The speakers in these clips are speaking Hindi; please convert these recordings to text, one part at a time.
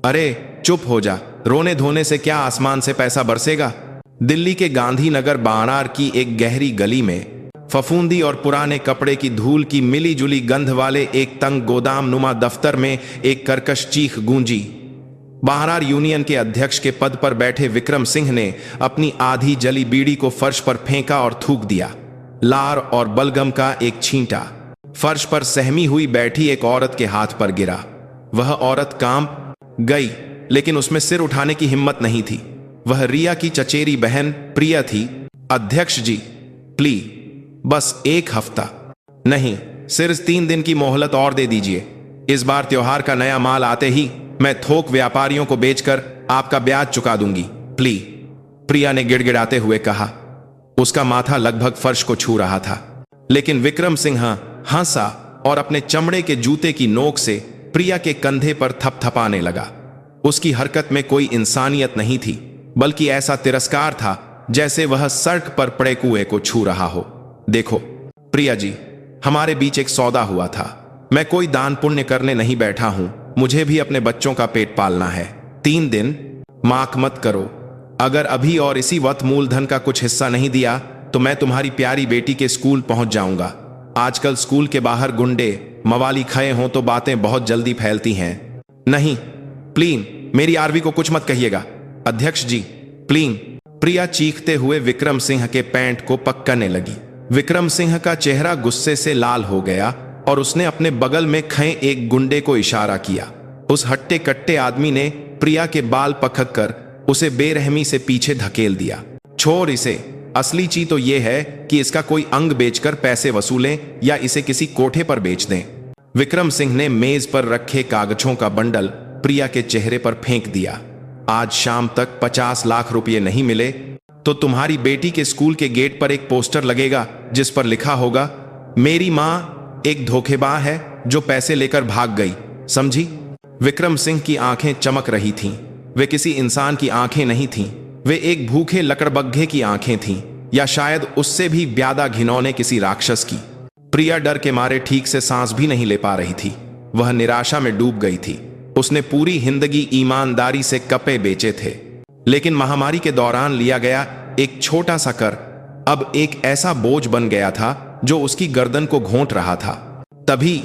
अरे चुप हो जा, रोने धोने से क्या आसमान से पैसा बरसेगा। दिल्ली के गांधीनगर बाणार की एक गहरी गली में फफूंदी और पुराने कपड़े की धूल की मिली जुली गंध वाले एक तंग गोदाम नुमा दफ्तर में एक कर्कश चीख गूंजी। बाणार यूनियन के अध्यक्ष के पद पर बैठे विक्रम सिंह ने अपनी आधी जली बीड़ी को फर्श पर फेंका और थूक दिया। लार और बलगम का एक छींटा फर्श पर सहमी हुई बैठी एक औरत के हाथ पर गिरा। वह औरत काम गई, लेकिन उसमें सिर उठाने की हिम्मत नहीं थी। वह रिया की चचेरी बहन प्रिया थी। अध्यक्ष जी, प्लीज बस एक हफ्ता, नहीं सिर्फ 3 दिन की मोहलत और दे दीजिए। इस बार त्योहार का नया माल आते ही मैं थोक व्यापारियों को बेचकर आपका ब्याज चुका दूंगी, प्लीज, प्रिया ने गिड़गिड़ाते हुए कहा। उसका माथा लगभग फर्श को छू रहा था, लेकिन विक्रम सिंह हंसा और अपने चमड़े के जूते की नोक से प्रिया के कंधे पर थपथपाने लगा। उसकी हरकत में कोई इंसानियत नहीं थी, बल्कि ऐसा तिरस्कार था जैसे वह सड़क पर पड़े कुएं को छू रहा हो। देखो प्रिया जी, हमारे बीच एक सौदा हुआ था। मैं कोई दान पुण्य करने नहीं बैठा हूं, मुझे भी अपने बच्चों का पेट पालना है। 3 दिन माक मत करो। अगर अभी और इसी वक्त मूलधन का कुछ हिस्सा नहीं दिया तो मैं तुम्हारी प्यारी बेटी के स्कूल पहुंच जाऊंगा। आजकल स्कूल के बाहर गुंडे मवाली खड़े हों तो बातें बहुत जल्दी फैलती हैं। नहीं प्लीज, मेरी आरवी को कुछ मत कहिएगा। अध्यक्ष जी प्लीज, प्रिया चीखते हुए विक्रम सिंह के पैंट को पकड़ने लगी। विक्रम सिंह का चेहरा गुस्से से लाल हो गया और उसने अपने बगल में खड़े एक गुंडे को इशारा किया। उस हट्टे कट्टे आदमी ने प्रिया के बाल पकड़कर उसे बेरहमी से पीछे धकेल दिया। छोड़ इसे, असली चीज तो यह है कि इसका कोई अंग बेचकर पैसे वसूलें या इसे किसी कोठे पर बेच दें। विक्रम सिंह ने मेज पर रखे कागजों का बंडल प्रिया के चेहरे पर फेंक दिया। आज शाम तक 50 लाख रुपए नहीं मिले तो तुम्हारी बेटी के स्कूल के गेट पर एक पोस्टर लगेगा जिस पर लिखा होगा, मेरी मां एक धोखेबाज है जो पैसे लेकर भाग गई, समझी। विक्रम सिंह की आंखें चमक रही थीं। वे किसी इंसान की आंखें नहीं थीं, वे एक भूखे लकड़बग्घे की आंखें थीं, या शायद उससे भी ज्यादा घिनौने किसी राक्षस की। प्रिया डर के मारे ठीक से सांस भी नहीं ले पा रही थी। वह निराशा में डूब गई थी। उसने पूरी जिंदगी ईमानदारी से कपड़े बेचे थे, लेकिन महामारी के दौरान लिया गया एक छोटा सा कर अब एक ऐसा बोझ बन गया था जो उसकी गर्दन को घोंट रहा था। तभी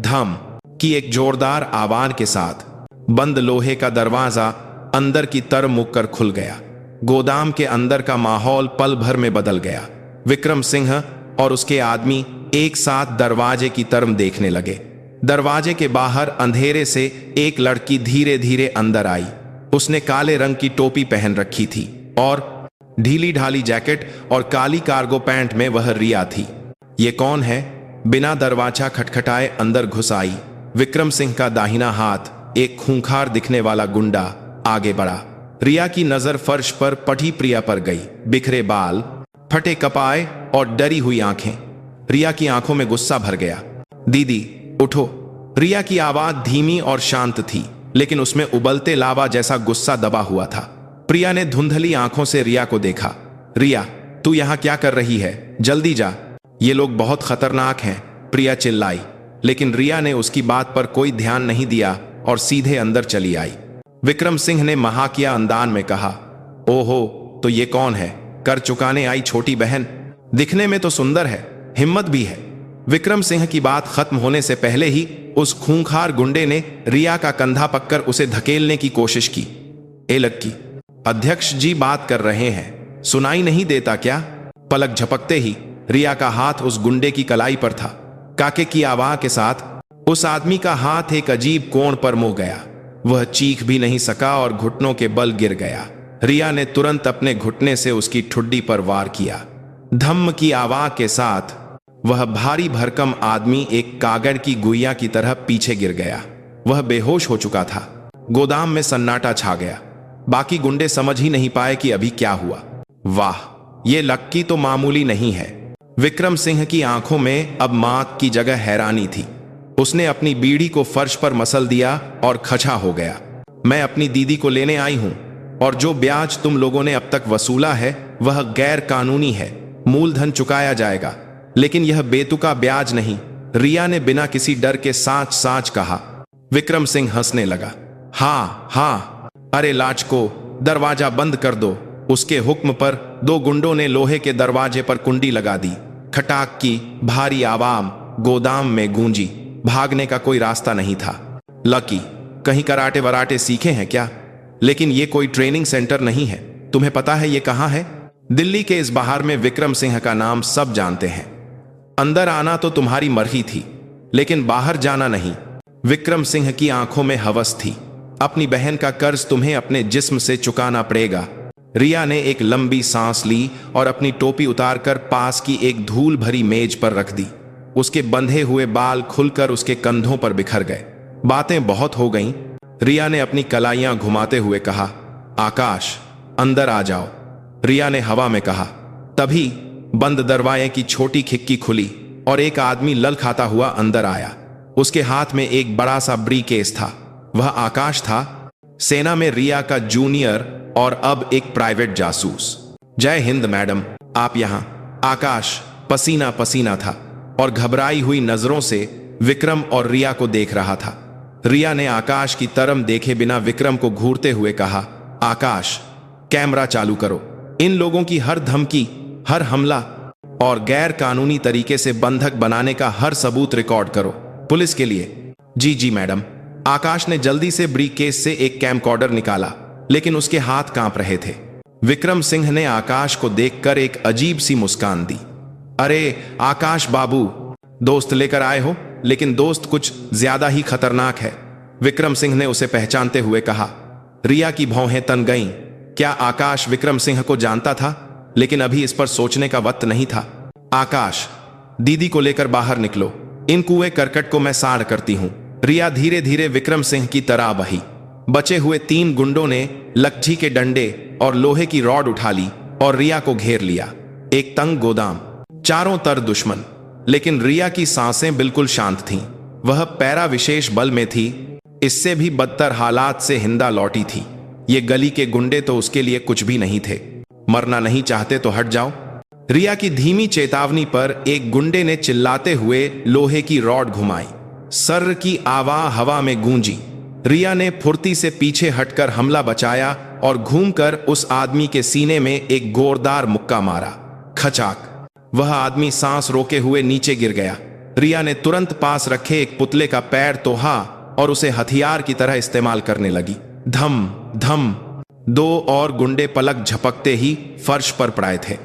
धम की एक जोरदार आवाज के साथ बंद लोहे का दरवाजा अंदर की तरफ मुड़ कर खुल गया। गोदाम के अंदर का माहौल पल भर में बदल गया। विक्रम सिंह और उसके आदमी एक साथ दरवाजे की तरफ देखने लगे। दरवाजे के बाहर अंधेरे से एक लड़की धीरे धीरे अंदर आई। उसने काले रंग की टोपी पहन रखी थी और ढीली ढाली जैकेट और काली कार्गो पैंट में वह रिया थी। ये कौन है? बिना दरवाजा खटखटाए अंदर घुस आई। विक्रम सिंह का दाहिना हाथ एक खूंखार दिखने वाला गुंडा आगे बढ़ा। रिया की नजर फर्श पर पड़ी प्रिया पर गई। बिखरे बाल, फटे कपाए और डरी हुई आंखें। रिया की आंखों में गुस्सा भर गया। दीदी उठो। रिया की आवाज धीमी और शांत थी, लेकिन उसमें उबलते लावा जैसा गुस्सा दबा हुआ था। प्रिया ने धुंधली आंखों से रिया को देखा। रिया, तू यहां क्या कर रही है? जल्दी जा, ये लोग बहुत खतरनाक हैं, प्रिया चिल्लाई। लेकिन रिया ने उसकी बात पर कोई ध्यान नहीं दिया और सीधे अंदर चली आई। विक्रम सिंह ने महाकिया अंदाज में कहा, ओहो, तो ये कौन है? कर चुकाने आई छोटी बहन। दिखने में तो सुंदर है, हिम्मत भी है। विक्रम सिंह की बात खत्म होने से पहले ही उस खूंखार गुंडे ने रिया का कंधा पकड़ उसे धकेलने की कोशिश की। ए लक्की, अध्यक्ष जी बात कर रहे हैं, सुनाई नहीं देता क्या? पलक झपकते ही रिया का हाथ उस गुंडे की कलाई पर था। काके की आवाज के साथ उस आदमी का हाथ एक अजीब कोण पर मुड़ गया। वह चीख भी नहीं सका और घुटनों के बल गिर गया। रिया ने तुरंत अपने घुटने से उसकी ठुड्डी पर वार किया। धम्म की आवाज के साथ वह भारी भरकम आदमी एक कागड़ की गुइया की तरह पीछे गिर गया। वह बेहोश हो चुका था। गोदाम में सन्नाटा छा गया। बाकी गुंडे समझ ही नहीं पाए कि अभी क्या हुआ। वाह, ये लक्की तो मामूली नहीं है। विक्रम सिंह की आंखों में अब मां की जगह हैरानी थी। उसने अपनी बीड़ी को फर्श पर मसल दिया और खचा हो गया। मैं अपनी दीदी को लेने आई हूं और जो ब्याज तुम लोगों ने अब तक वसूला है वह गैर कानूनी है। मूलधन चुकाया जाएगा, लेकिन यह बेतुका ब्याज नहीं, रिया ने बिना किसी डर के साच साच कहा। विक्रम सिंह हंसने लगा। हाँ हाँ, अरे लाचको, दरवाजा बंद कर दो। उसके हुक्म पर दो गुंडों ने लोहे के दरवाजे पर कुंडी लगा दी। खटाक की भारी आवाम गोदाम में गूंजी। भागने का कोई रास्ता नहीं था। लकी, कहीं कराटे वराटे सीखे हैं क्या? लेकिन ये कोई ट्रेनिंग सेंटर नहीं है। तुम्हें पता है ये कहाँ है? दिल्ली के इस बाहर में विक्रम सिंह का नाम सब जानते हैं। अंदर आना तो तुम्हारी मर्जी थी, लेकिन बाहर जाना नहीं। विक्रम सिंह की आंखों में हवस थी। अपनी बहन का कर्ज तुम्हें अपने जिस्म से चुकाना पड़ेगा। रिया ने एक लंबी सांस ली और अपनी टोपी उतारकर पास की एक धूल भरी मेज पर रख दी। उसके बंधे हुए बाल खुलकर उसके कंधों पर बिखर गए। बातें बहुत हो गईं। रिया ने अपनी कलाइयां घुमाते हुए कहा, आकाश, अंदर आ जाओ। रिया ने हवा में कहा। तभी बंद दरवाजे की छोटी खिड़की खुली और एक आदमी लल खाता हुआ अंदर आया। उसके हाथ में एक बड़ा सा ब्रीकेस था। वह आकाश था, सेना में रिया का जूनियर और अब एक प्राइवेट जासूस। जय हिंद मैडम, आप यहां? आकाश पसीना पसीना था और घबराई हुई नजरों से विक्रम और रिया को देख रहा था। रिया ने आकाश की तरफ देखे बिना विक्रम को घूरते हुए कहा, आकाश, कैमरा चालू करो। इन लोगों की हर धमकी, हर हमला और गैर कानूनी तरीके से बंधक बनाने का हर सबूत रिकॉर्ड करो, पुलिस के लिए। जी जी मैडम। आकाश ने जल्दी से ब्रीफकेस से एक कैमकॉर्डर निकाला, लेकिन उसके हाथ कांप रहे थे। विक्रम सिंह ने आकाश को देखकर एक अजीब सी मुस्कान दी। अरे आकाश बाबू, दोस्त लेकर आए हो, लेकिन दोस्त कुछ ज्यादा ही खतरनाक है। विक्रम सिंह ने उसे पहचानते हुए कहा। रिया की भौहें तन गईं। क्या आकाश विक्रम सिंह को जानता था? लेकिन अभी इस पर सोचने का वक्त नहीं था। आकाश, दीदी को लेकर बाहर निकलो। इन कुएं करकट को मैं साड़ करती हूं। रिया धीरे धीरे विक्रम सिंह की तरह बही। बचे हुए 3 गुंडों ने लकड़ी के डंडे और लोहे की रॉड उठा ली और रिया को घेर लिया। एक तंग गोदाम, चारों तरफ दुश्मन, लेकिन रिया की सांसें बिल्कुल शांत थीं। वह पैरा विशेष बल में थी। इससे भी बदतर हालात से हिंदा लौटी थी। ये गली के गुंडे तो उसके लिए कुछ भी नहीं थे। मरना नहीं चाहते तो हट जाओ। रिया की धीमी चेतावनी पर एक गुंडे ने चिल्लाते हुए लोहे की रॉड घुमाई। सर्र की आवाज हवा में गूंजी। रिया ने फुर्ती से पीछे हटकर हमला बचाया और घूमकर उस आदमी के सीने में एक गोरदार मुक्का मारा। खचाक! वह आदमी सांस रोके हुए नीचे गिर गया। रिया ने तुरंत पास रखे एक पुतले का पैर तोहा और उसे हथियार की तरह इस्तेमाल करने लगी। धम धम! 2 और गुंडे पलक झपकते ही फर्श पर पड़े थे।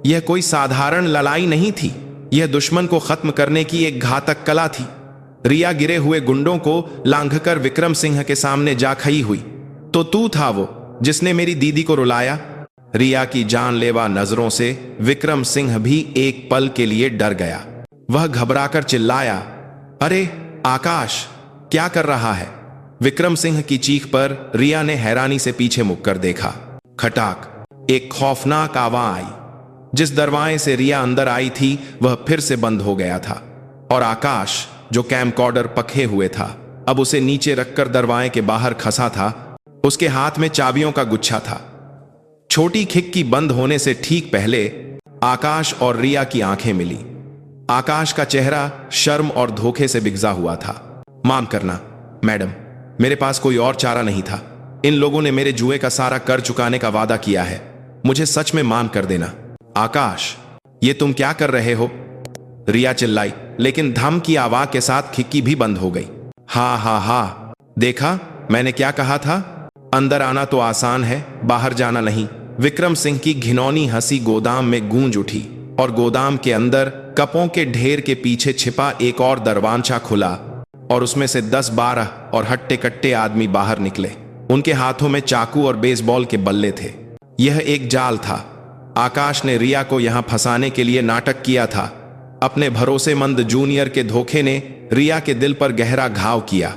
यह कोई साधारण लड़ाई नहीं थी। यह दुश्मन को खत्म करने की एक घातक कला थी। रिया गिरे हुए गुंडों को लांघकर विक्रम सिंह के सामने जा खड़ी हुई। तो तू था वो जिसने मेरी दीदी को रुलाया? रिया की जानलेवा नजरों से विक्रम सिंह भी एक पल के लिए डर गया। वह घबराकर चिल्लाया, अरे आकाश, क्या कर रहा है? विक्रम सिंह की चीख पर रिया ने हैरानी से पीछे मुड़कर देखा। खटाक! एक खौफनाक आवाज आई। जिस दरवाजे से रिया अंदर आई थी वह फिर से बंद हो गया था और आकाश, जो कैमकॉर्डर पखे हुए था, अब उसे नीचे रखकर दरवाजे के बाहर खसा था। उसके हाथ में चाबियों का गुच्छा था। छोटी खिड़की बंद होने से ठीक पहले आकाश और रिया की आंखें मिली। आकाश का चेहरा शर्म और धोखे से बिगजा हुआ था। माफ करना मैडम, मेरे पास कोई और चारा नहीं था। इन लोगों ने मेरे जुए का सारा कर चुकाने का वादा किया है। मुझे सच में माफ कर देना। आकाश, ये तुम क्या कर रहे हो? रिया चिल्लाई, लेकिन धम की आवाज के साथ खिड़की भी बंद हो गई। हाँ हाँ हाँ, देखा मैंने क्या कहा था? अंदर आना तो आसान है, बाहर जाना नहीं। विक्रम सिंह की घिनौनी हंसी गोदाम में गूंज उठी और गोदाम के अंदर कपों के ढेर के पीछे छिपा एक और दरवाजा खुला और उसमें से 10-12 और हट्टे कट्टे आदमी बाहर निकले। उनके हाथों में चाकू और बेसबॉल के बल्ले थे। यह एक जाल था। आकाश ने रिया को यहां फंसाने के लिए नाटक किया था। अपने भरोसेमंद जूनियर के धोखे ने रिया के दिल पर गहरा घाव किया।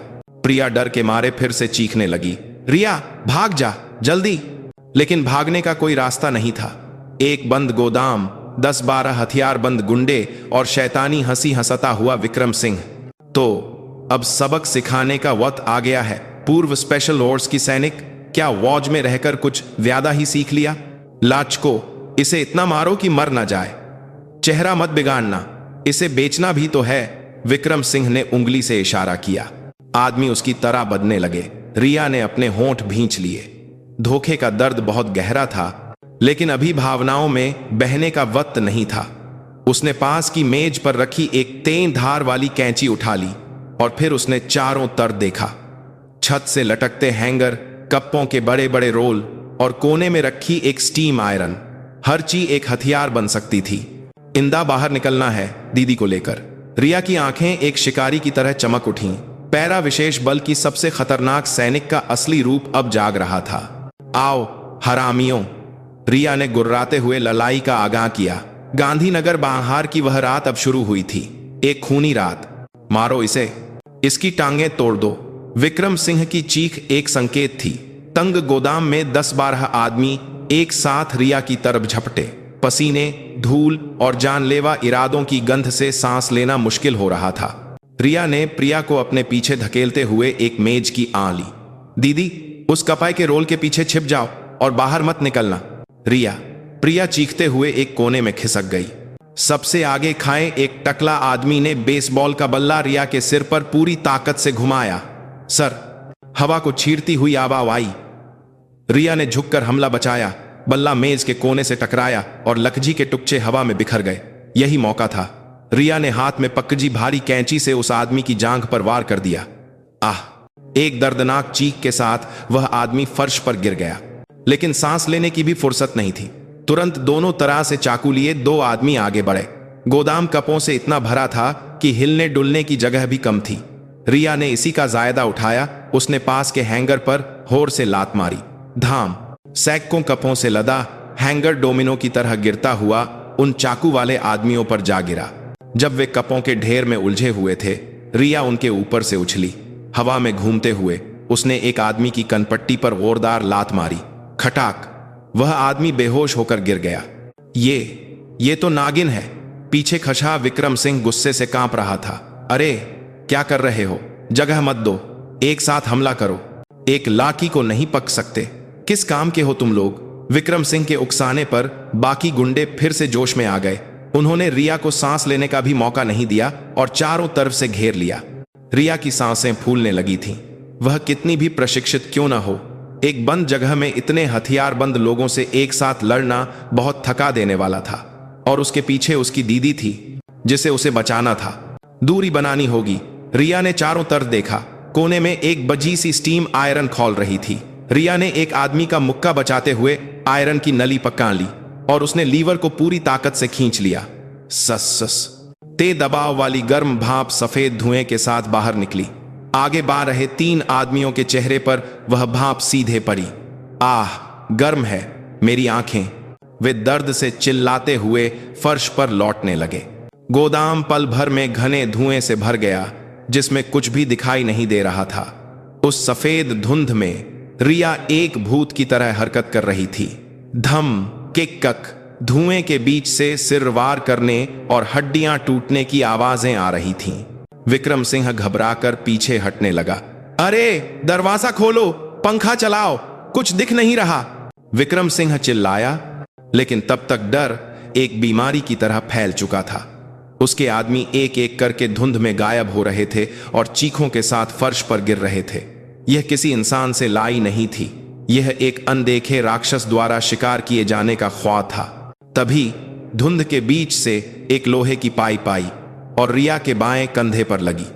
प्रिया डर के मारे फिर से चीखने लगी, रिया भाग जा जल्दी! लेकिन भागने का कोई रास्ता नहीं था। एक बंद गोदाम, 10-12 हथियारबंद गुंडे और शैतानी हंसी हंसता हुआ विक्रम सिंह। तो अब सबक सिखाने का वक्त आ गया है। पूर्व स्पेशल फोर्स की सैनिक, क्या वॉज में रहकर कुछ ज्यादा ही सीख लिया? लाचको, इसे इतना मारो कि मर ना जाए। चेहरा मत बिगाड़ना, इसे बेचना भी तो है। विक्रम सिंह ने उंगली से इशारा किया। आदमी उसकी तरह बदने लगे। रिया ने अपने होंठ भींच लिए। धोखे का दर्द बहुत गहरा था, लेकिन अभी भावनाओं में बहने का वक्त नहीं था। उसने पास की मेज पर रखी एक तेज धार वाली कैंची उठा ली और फिर उसने चारों तरफ देखा। छत से लटकते हैंगर, कप्पों के बड़े बड़े रोल और कोने में रखी एक स्टीम आयरन, हर चीज एक हथियार बन सकती थी। इंदा बाहर निकलना है दीदी को लेकर। रिया की आंखें एक शिकारी की तरह चमक उठीं। पैरा विशेष बल की सबसे खतरनाक सैनिक का असली रूप अब जाग रहा था। आओ हरामियों, रिया ने गुर्राते हुए लड़ाई का आगाह किया। गांधीनगर बाहर की वह रात अब शुरू हुई थी, एक खूनी रात। मारो इसे, इसकी टांगें तोड़ दो। विक्रम सिंह की चीख एक संकेत थी। तंग गोदाम में 10-12 आदमी एक साथ रिया की तरफ झपटे। पसीने, धूल और जानलेवा इरादों की गंध से सांस लेना मुश्किल हो रहा था। रिया ने प्रिया को अपने पीछे धकेलते हुए एक मेज की आं ली। दीदी, उस कपाई के रोल के पीछे छिप जाओ और बाहर मत निकलना। प्रिया चीखते हुए एक कोने में खिसक गई। सबसे आगे खाए एक टकला आदमी ने बेसबॉल का बल्ला रिया के सिर पर पूरी ताकत से घुमाया। सर, हवा को छीरती हुई आवाज आई। रिया ने झुककर हमला बचाया। बल्ला मेज के कोने से टकराया और लकजी के टुकड़े हवा में बिखर गए। यही मौका था। रिया ने हाथ में पकड़ी भारी कैंची से उस आदमी की जांघ पर वार कर दिया। आह! एक दर्दनाक चीख के साथ वह आदमी फर्श पर गिर गया, लेकिन सांस लेने की भी फुर्सत नहीं थी। तुरंत दोनों तरह से चाकू लिए 2 आदमी आगे बढ़े। गोदाम कपों से इतना भरा था कि हिलने डुलने की जगह भी कम थी। रिया ने इसी का जायदा उठाया। उसने पास के हैंगर पर होर से लात मारी। धाम! सैकड़ों कपों से लदा हैंगर डोमिनो की तरह गिरता हुआ उन चाकू वाले आदमियों पर जा गिरा। जब वे कपों के ढेर में उलझे हुए थे, रिया उनके ऊपर से उछली। हवा में घूमते हुए उसने एक आदमी की कनपट्टी पर जोरदार लात मारी। खटाक! वह आदमी बेहोश होकर गिर गया। ये तो नागिन है। पीछे खड़ा विक्रम सिंह गुस्से से कांप रहा था। अरे, क्या कर रहे हो? जगह मत दो, एक साथ हमला करो। एक लाठी को नहीं पक सकते। किस काम के हो तुम लोग? विक्रम सिंह के उकसाने पर बाकी गुंडे फिर से जोश में आ गए। उन्होंने रिया को सांस लेने का भी मौका नहीं दिया और चारों तरफ से घेर लिया। रिया की सांसें फूलने लगी थीं। वह कितनी भी प्रशिक्षित क्यों न हो, एक बंद जगह में इतने हथियारबंद लोगों से एक साथ लड़ना बहुत थका देने वाला था। और उसके पीछे उसकी दीदी थी, जिसे उसे बचाना था। दूरी बनानी होगी। रिया ने चारों तरफ देखा। कोने में एक बजी सी स्टीम आयरन खोल रही थी। रिया ने एक आदमी का मुक्का बचाते हुए आयरन की नली पकड़ ली और उसने लीवर को पूरी ताकत से खींच लिया। सस तेज दबाव वाली गर्म भाप सफेद धुएं के साथ बाहर निकली। आगे बढ़ रहे 3 आदमियों के चेहरे पर वह भाप सीधे पड़ी। आह! गर्म है मेरी आंखें। वे दर्द से चिल्लाते हुए फर्श पर लौटने लगे। गोदाम पल भर में घने धुएं से भर गया, जिसमें कुछ भी दिखाई नहीं दे रहा था। उस सफेद धुंध में रिया एक भूत की तरह हरकत कर रही थी। धम किक कक, धुएं के बीच से सिर वार करने और हड्डियां टूटने की आवाजें आ रही थीं। विक्रम सिंह घबराकर पीछे हटने लगा। अरे, दरवाजा खोलो, पंखा चलाओ, कुछ दिख नहीं रहा। विक्रम सिंह चिल्लाया, लेकिन तब तक डर एक बीमारी की तरह फैल चुका था। उसके आदमी एक एक करके धुंध में गायब हो रहे थे और चीखों के साथ फर्श पर गिर रहे थे। यह किसी इंसान से लाई नहीं थी। यह एक अनदेखे राक्षस द्वारा शिकार किए जाने का ख्वाब था। तभी धुंध के बीच से एक लोहे की पाइप आई और रिया के बाएं कंधे पर लगी।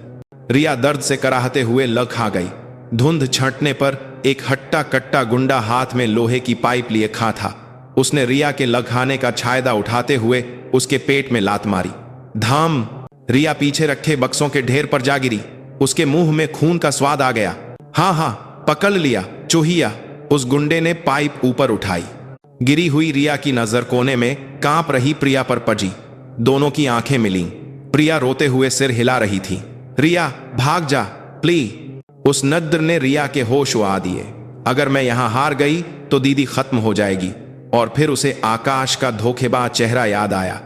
रिया दर्द से कराहते हुए लग खा गई। धुंध छंटने पर एक हट्टा कट्टा गुंडा हाथ में लोहे की पाइप लिए खा था। उसने रिया के लग खाने का छायदा उठाते हुए उसके पेट में लात मारी। धाम! रिया पीछे रखे बक्सों के ढेर पर जा गिरी। उसके मुंह में खून का स्वाद आ गया। हाँ, पकड़ लिया चूहिया। उस गुंडे ने पाइप ऊपर उठाई। गिरी हुई रिया की नजर कोने में कांप रही प्रिया पर पड़ी। दोनों की आंखें मिलीं। प्रिया रोते हुए सिर हिला रही थी। रिया, भाग जा प्लीज। उस नद्र ने रिया के होश उड़ा दिए। अगर मैं यहां हार गई तो दीदी खत्म हो जाएगी। और फिर उसे आकाश का धोखेबाज चेहरा याद आया।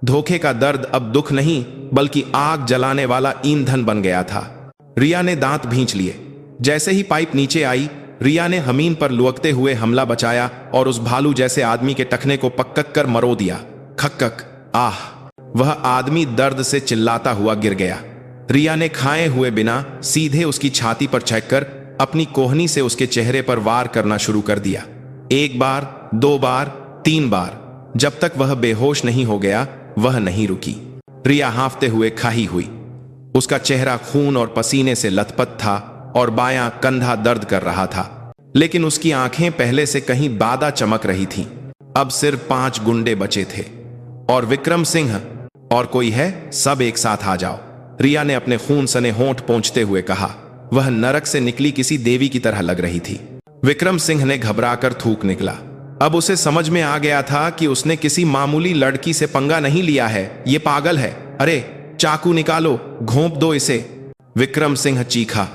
धोखे का दर्द अब दुख नहीं, बल्कि आग जलाने वाला ईंधन बन गया था। रिया ने दांत भींच लिए। जैसे ही पाइप नीचे आई, रिया ने हमीन पर लुढ़कते हुए हमला बचाया और उस भालू जैसे आदमी के टखने को पक्कक कर मरो दिया। खक्कक! आह! वह आदमी दर्द से चिल्लाता हुआ गिर गया। रिया ने खाए हुए बिना सीधे उसकी छाती पर छेककर अपनी कोहनी से उसके चेहरे पर वार करना शुरू कर दिया। 1 बार, 2 बार, 3 बार। जब तक वह बेहोश नहीं हो गया वह नहीं रुकी। रिया हांफते हुए खाई हुई। उसका चेहरा खून और पसीने से लथपथ था और बायां कंधा दर्द कर रहा था, लेकिन उसकी आंखें पहले से कहीं ज्यादा चमक रही थीं। अब सिर्फ 5 गुंडे बचे थे और विक्रम सिंह। और कोई है? सब एक साथ आ जाओ, रिया ने अपने खून सने होंठ पोंछते हुए कहा। वह नरक से निकली किसी देवी की तरह लग रही थी। विक्रम सिंह ने घबराकर थूक निकला। अब उसे समझ में आ गया था कि उसने किसी मामूली लड़की से पंगा नहीं लिया है, ये पागल है। अरे चाकू निकालो, घोंप दो इसे, विक्रम सिंह चीखा।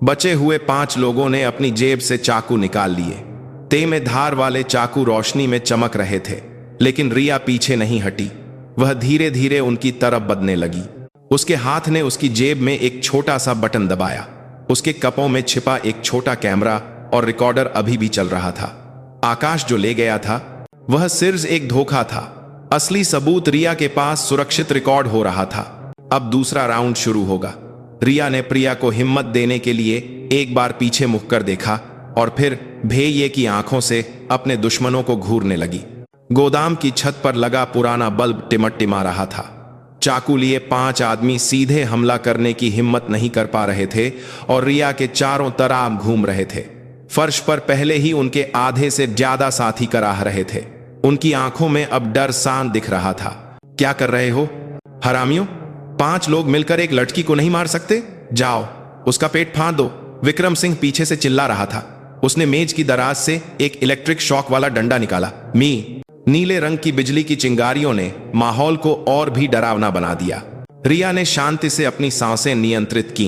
बचे हुए 5 लोगों ने अपनी जेब से चाकू निकाल लिए। तेज धार वाले चाकू रोशनी में चमक रहे थे, लेकिन रिया पीछे नहीं हटी। वह धीरे धीरे उनकी तरफ बढ़ने लगी। उसके हाथ ने उसकी जेब में एक छोटा सा बटन दबाया। उसके कपों में छिपा एक छोटा कैमरा और रिकॉर्डर अभी भी चल रहा था। आकाश जो ले गया था वह सिर्फ एक धोखा था। असली सबूत रिया के पास सुरक्षित रिकॉर्ड हो रहा था। अब दूसरा राउंड शुरू होगा। रिया ने प्रिया को हिम्मत देने के लिए एक बार पीछे मुड़कर देखा और फिर भेये की आंखों से अपने दुश्मनों को घूरने लगी। गोदाम की छत पर लगा पुराना बल्ब टिमटिमा रहा था। चाकू लिए 5 आदमी सीधे हमला करने की हिम्मत नहीं कर पा रहे थे और रिया के चारों तरफ घूम रहे थे। फर्श पर पहले ही उनके आधे से ज्यादा साथी कराह रहे थे। उनकी आंखों में अब डर सान दिख रहा था। क्या कर रहे हो हरामियों? 5 लोग मिलकर एक लड़की को नहीं मार सकते? जाओ उसका पेट फाड़ दो, विक्रम सिंह पीछे से चिल्ला रहा था। उसने मेज की दराज से एक इलेक्ट्रिक शॉक वाला डंडा निकाला। नीले रंग की बिजली की चिंगारियों ने माहौल को और भी डरावना बना दिया। रिया ने शांति से अपनी सांसें नियंत्रित की।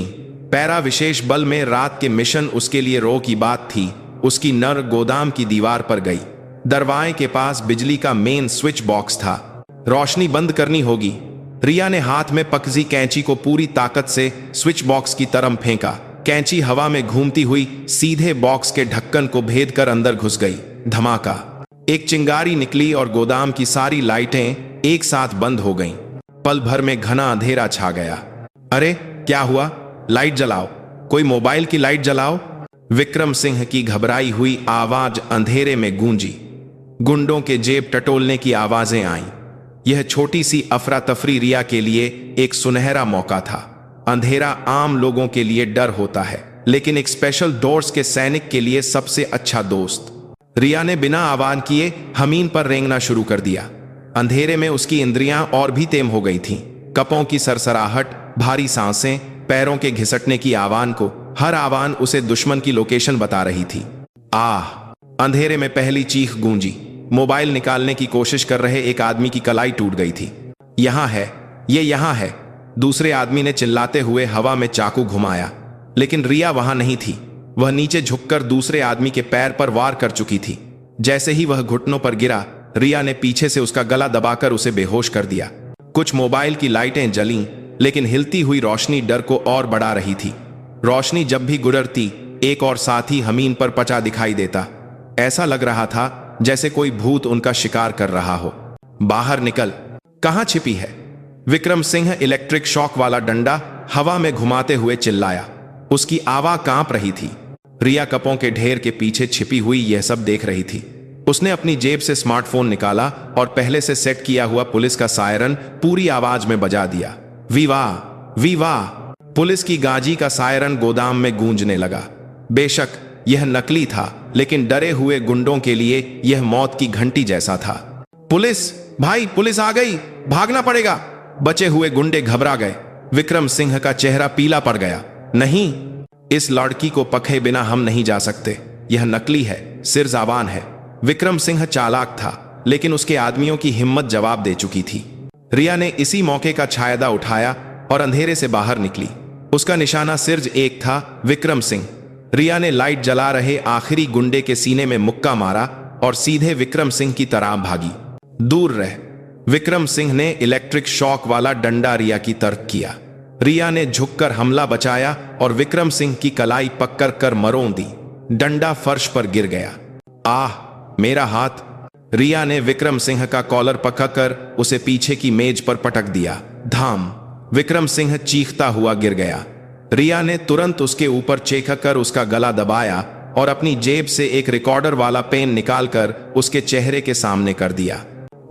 पैरा विशेष बल में रात के मिशन उसके लिए रो की बात थी। उसकी नर गोदाम की दीवार पर गई। दरवाजे के पास बिजली का मेन स्विच बॉक्स था। रोशनी बंद करनी होगी। रिया ने हाथ में पकजी कैंची को पूरी ताकत से स्विच बॉक्स की तरफ फेंका। कैंची हवा में घूमती हुई सीधे बॉक्स के ढक्कन को भेद कर अंदर घुस गई। धमाका, एक चिंगारी निकली और गोदाम की सारी लाइटें एक साथ बंद हो गईं। पल भर में घना अंधेरा छा गया। अरे क्या हुआ? लाइट जलाओ, कोई मोबाइल की लाइट जलाओ, विक्रम सिंह की घबराई हुई आवाज अंधेरे में गूंजी। गुंडों के जेब टटोलने की आवाजें आईं। यह छोटी सी अफरा तफरी रिया के लिए एक सुनहरा मौका था। अंधेरा आम लोगों के लिए डर होता है, लेकिन एक स्पेशल डोर्स के सैनिक के लिए सबसे अच्छा दोस्त। रिया ने बिना आवाज किए हमीन पर रेंगना शुरू कर दिया। अंधेरे में उसकी इंद्रियां और भी तेज हो गई थीं। कपों की सरसराहट, भारी सांसें, पैरों के घिसटने की आवाज को हर आवाज उसे दुश्मन की लोकेशन बता रही थी। अंधेरे में पहली चीख गूंजी। मोबाइल निकालने की कोशिश कर रहे एक आदमी की कलाई टूट गई थी। यहां है, ये यहां है, दूसरे आदमी ने चिल्लाते हुए हवा में चाकू घुमाया, लेकिन रिया वहां नहीं थी। वह नीचे झुककर दूसरे आदमी के पैर पर वार कर चुकी थी। जैसे ही वह घुटनों पर गिरा, रिया ने पीछे से उसका गला दबाकर उसे बेहोश कर दिया। कुछ मोबाइल की लाइटें जलीं, लेकिन हिलती हुई रोशनी डर को और बढ़ा रही थी। रोशनी जब भी गुजरती, एक और साथी हमीन पर पचा दिखाई देता। ऐसा लग रहा था जैसे कोई भूत उनका शिकार कर रहा हो। बाहर निकल, कहां छिपी है? विक्रम सिंह इलेक्ट्रिक शॉक वाला डंडा हवा में घुमाते हुए चिल्लाया। उसकी आवाज कांप रही थी। रिया कपों के ढेर के पीछे छिपी हुई यह सब देख रही थी। उसने अपनी जेब से स्मार्टफोन निकाला और पहले से सेट किया हुआ पुलिस का सायरन पूरी आवाज में बजा दिया। विवाह विवाह। पुलिस की गाजी का सायरन गोदाम में गूंजने लगा। बेशक यह नकली था, लेकिन डरे हुए गुंडों के लिए यह मौत की घंटी जैसा था। पुलिस, भाई पुलिस आ गई, भागना पड़ेगा। बचे हुए गुंडे घबरा गए। विक्रम सिंह का चेहरा पीला पड़ गया। नहीं, इस लड़की को पखे बिना हम नहीं जा सकते। यह नकली है, सिर ज़बान है। विक्रम सिंह चालाक था, लेकिन उसके आदमियों की हिम्मत जवाब दे चुकी थी। रिया ने इसी मौके का छायदा उठाया और अंधेरे से बाहर निकली। उसका निशाना सिर्फ एक था, विक्रम सिंह। रिया ने लाइट जला रहे आखिरी गुंडे के सीने में मुक्का मारा और सीधे विक्रम सिंह की तरफ भागी। दूर रह। विक्रम सिंह ने इलेक्ट्रिक शॉक वाला डंडा रिया की तरफ किया। रिया ने झुककर हमला बचाया और विक्रम सिंह की कलाई पकड़ कर मरोड़ दी। डंडा फर्श पर गिर गया। आह, मेरा हाथ। रिया ने विक्रम सिंह का कॉलर पकड़कर उसे पीछे की मेज पर पटक दिया। धाम। विक्रम सिंह चीखता हुआ गिर गया। रिया ने तुरंत उसके ऊपर चेक कर उसका गला दबाया और अपनी जेब से एक रिकॉर्डर वाला पेन निकालकर उसके चेहरे के सामने कर दिया।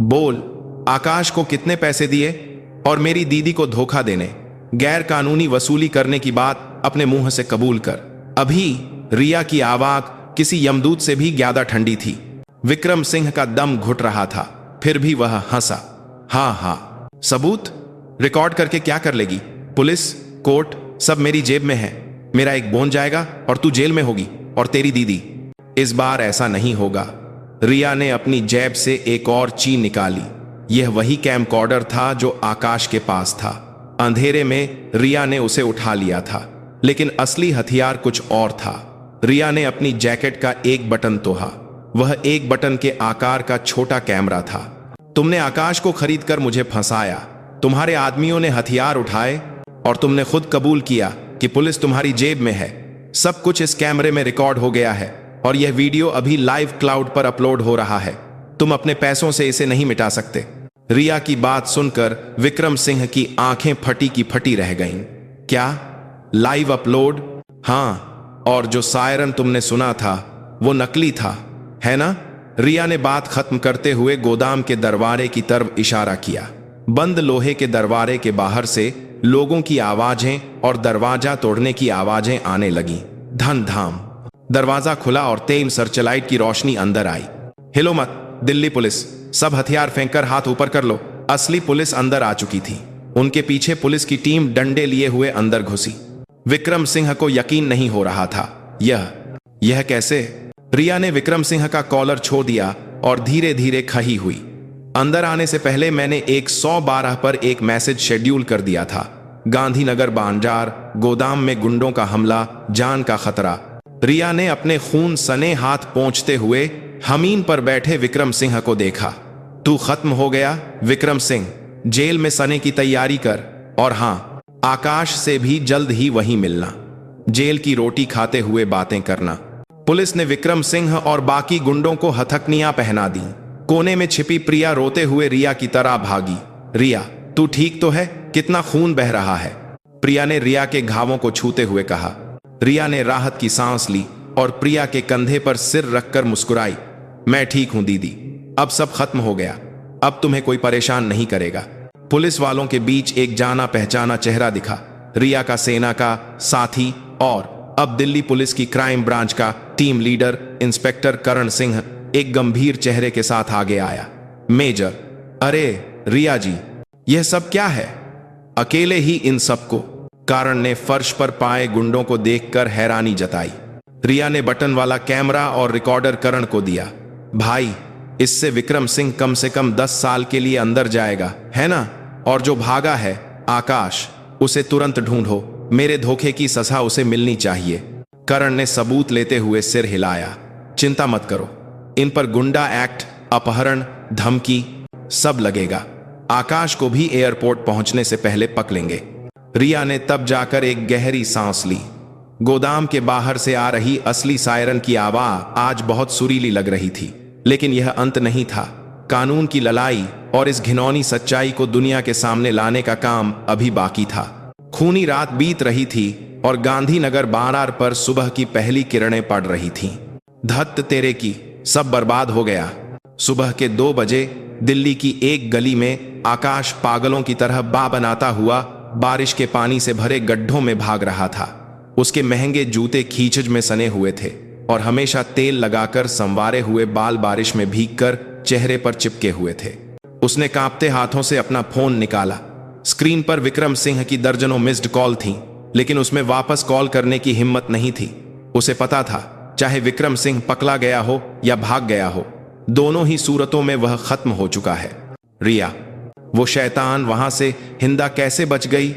बोल, आकाश को कितने पैसे दिए और मेरी दीदी को धोखा देने, गैर कानूनी वसूली करने की बात अपने मुंह से कबूल कर। अभी रिया की आवाज किसी यमदूत से भी ज्यादा ठंडी थी। विक्रम सिंह का दम घुट रहा था, फिर भी वह हंसा। हाँ हाँ, सबूत रिकॉर्ड करके क्या कर लेगी? पुलिस, कोर्ट सब मेरी जेब में है। मेरा एक बोन जाएगा और तू जेल में होगी, और तेरी दीदी। इस बार ऐसा नहीं होगा। रिया ने अपनी जेब से एक और चीज निकाली। यह वही कैमकॉर्डर था जो आकाश के पास था। अंधेरे में रिया ने उसे उठा लिया था, लेकिन असली हथियार कुछ और था। रिया ने अपनी जैकेट का एक बटन तोड़ा। वह एक बटन के आकार का छोटा कैमरा था। तुमने आकाश को खरीद कर मुझे फंसाया। तुम्हारे आदमियों ने हथियार उठाए और तुमने खुद कबूल किया कि पुलिस तुम्हारी जेब में है। सब कुछ इस कैमरे में रिकॉर्ड हो गया है और यह वीडियो अभी लाइव क्लाउड पर अपलोड हो रहा है। तुम अपने पैसों से इसे नहीं मिटा सकते। रिया की बात सुनकर विक्रम सिंह की आंखें फटी की फटी रह गईं। क्या? Live upload? हाँ, और जो सायरन तुमने सुना था वो नकली था, है ना? रिया ने बात खत्म करते हुए गोदाम के दरवाजे की तरफ इशारा किया। बंद लोहे के दरवाजे के बाहर से लोगों की आवाजें और दरवाजा तोड़ने की आवाजें आने लगी। धन धाम दरवाजा खुला और तेज सर्चलाइट की रोशनी अंदर आई। हिलो मत, दिल्ली पुलिस, सब हथियार फेंककर हाथ ऊपर कर लो। असली पुलिस अंदर आ चुकी थी। उनके पीछे पुलिस की टीम डंडे लिए हुए अंदर घुसी। विक्रम सिंह को यकीन नहीं हो रहा था। यह कैसे? रिया ने विक्रम सिंह का कॉलर छोड़ दिया और धीरे धीरे खही हुई। अंदर आने से पहले मैंने 112 पर एक मैसेज शेड्यूल कर दिया था। गांधीनगर बांजार गोदाम में गुंडों का हमला, जान का खतरा। रिया ने अपने खून सने हाथ पोंछते हुए हमीन पर बैठे विक्रम सिंह को देखा। तू खत्म हो गया विक्रम सिंह, जेल में सने की तैयारी कर। और हाँ, आकाश से भी जल्द ही वहीं मिलना। जेल की रोटी खाते हुए बातें करना। पुलिस ने विक्रम सिंह और बाकी गुंडों को हथकनियां पहना दी। कोने में छिपी प्रिया रोते हुए रिया की तरह भागी। रिया, तू ठीक तो है? कितना खून बह रहा है? प्रिया ने रिया के घावों को छूते हुए कहा। रिया ने राहत की सांस ली और प्रिया के कंधे पर सिर रखकर मुस्कुराई। मैं ठीक हूं दीदी, अब सब खत्म हो गया। अब तुम्हें कोई परेशान नहीं करेगा। पुलिस वालों के बीच एक जाना पहचाना चेहरा दिखा। रिया का सेना का साथी और अब दिल्ली पुलिस की क्राइम ब्रांच का team leader inspector Karan Singh एक गंभीर चेहरे के साथ आगे आया। मेजर, अरे रिया जी, यह सब क्या है? अकेले ही इन सबको? कारण ने फर्श पर पाए गुंडों को देखकर हैरानी जताई। रिया ने बटन वाला कैमरा और रिकॉर्डर करण को दिया। भाई, इससे विक्रम सिंह कम से कम 10 साल के लिए अंदर जाएगा, है ना? और जो भागा है आकाश, उसे तुरंत ढूंढो। मेरे धोखे की सजा उसे मिलनी चाहिए। करण ने सबूत लेते हुए सिर हिलाया। चिंता मत करो, इन पर गुंडा एक्ट, अपहरण, धमकी सब लगेगा। आकाश को भी एयरपोर्ट पहुंचने से पहले पक लेंगे। रिया ने तब जाकर एक गहरी सांस ली। गोदाम के बाहर से आ रही असली सायरन की आवाज आज बहुत सुरीली लग रही थी, लेकिन यह अंत नहीं था। कानून की लड़ाई और इस घिनौनी सच्चाई को दुनिया के सामने लाने का काम अभी बाकी था। खूनी रात बीत रही थी और गांधीनगर बाजार पर सुबह की पहली किरणें पड़ रही थीं। धत्त तेरे की, सब बर्बाद हो गया। सुबह के 2 बजे दिल्ली की एक गली में आकाश पागलों की तरह बा बनाता हुआ बारिश के पानी से भरे गड्ढों में भाग रहा था। उसके महंगे जूते कीचड़ में सने हुए थे और हमेशा तेल लगाकर संवारे हुए बाल बारिश में भीगकर चेहरे पर चिपके हुए थे। उसने कांपते हाथों से अपना फोन निकाला। स्क्रीन पर विक्रम सिंह की दर्जनों मिस्ड कॉल थीं, लेकिन उसमें वापस कॉल करने की हिम्मत नहीं थी। उसे पता था, चाहे विक्रम सिंह पकड़ा गया हो या भाग गया हो, दोनों ही सूरतों में वह खत्म हो चुका है। रिया, वो शैतान वहां से हिंदा कैसे बच गई?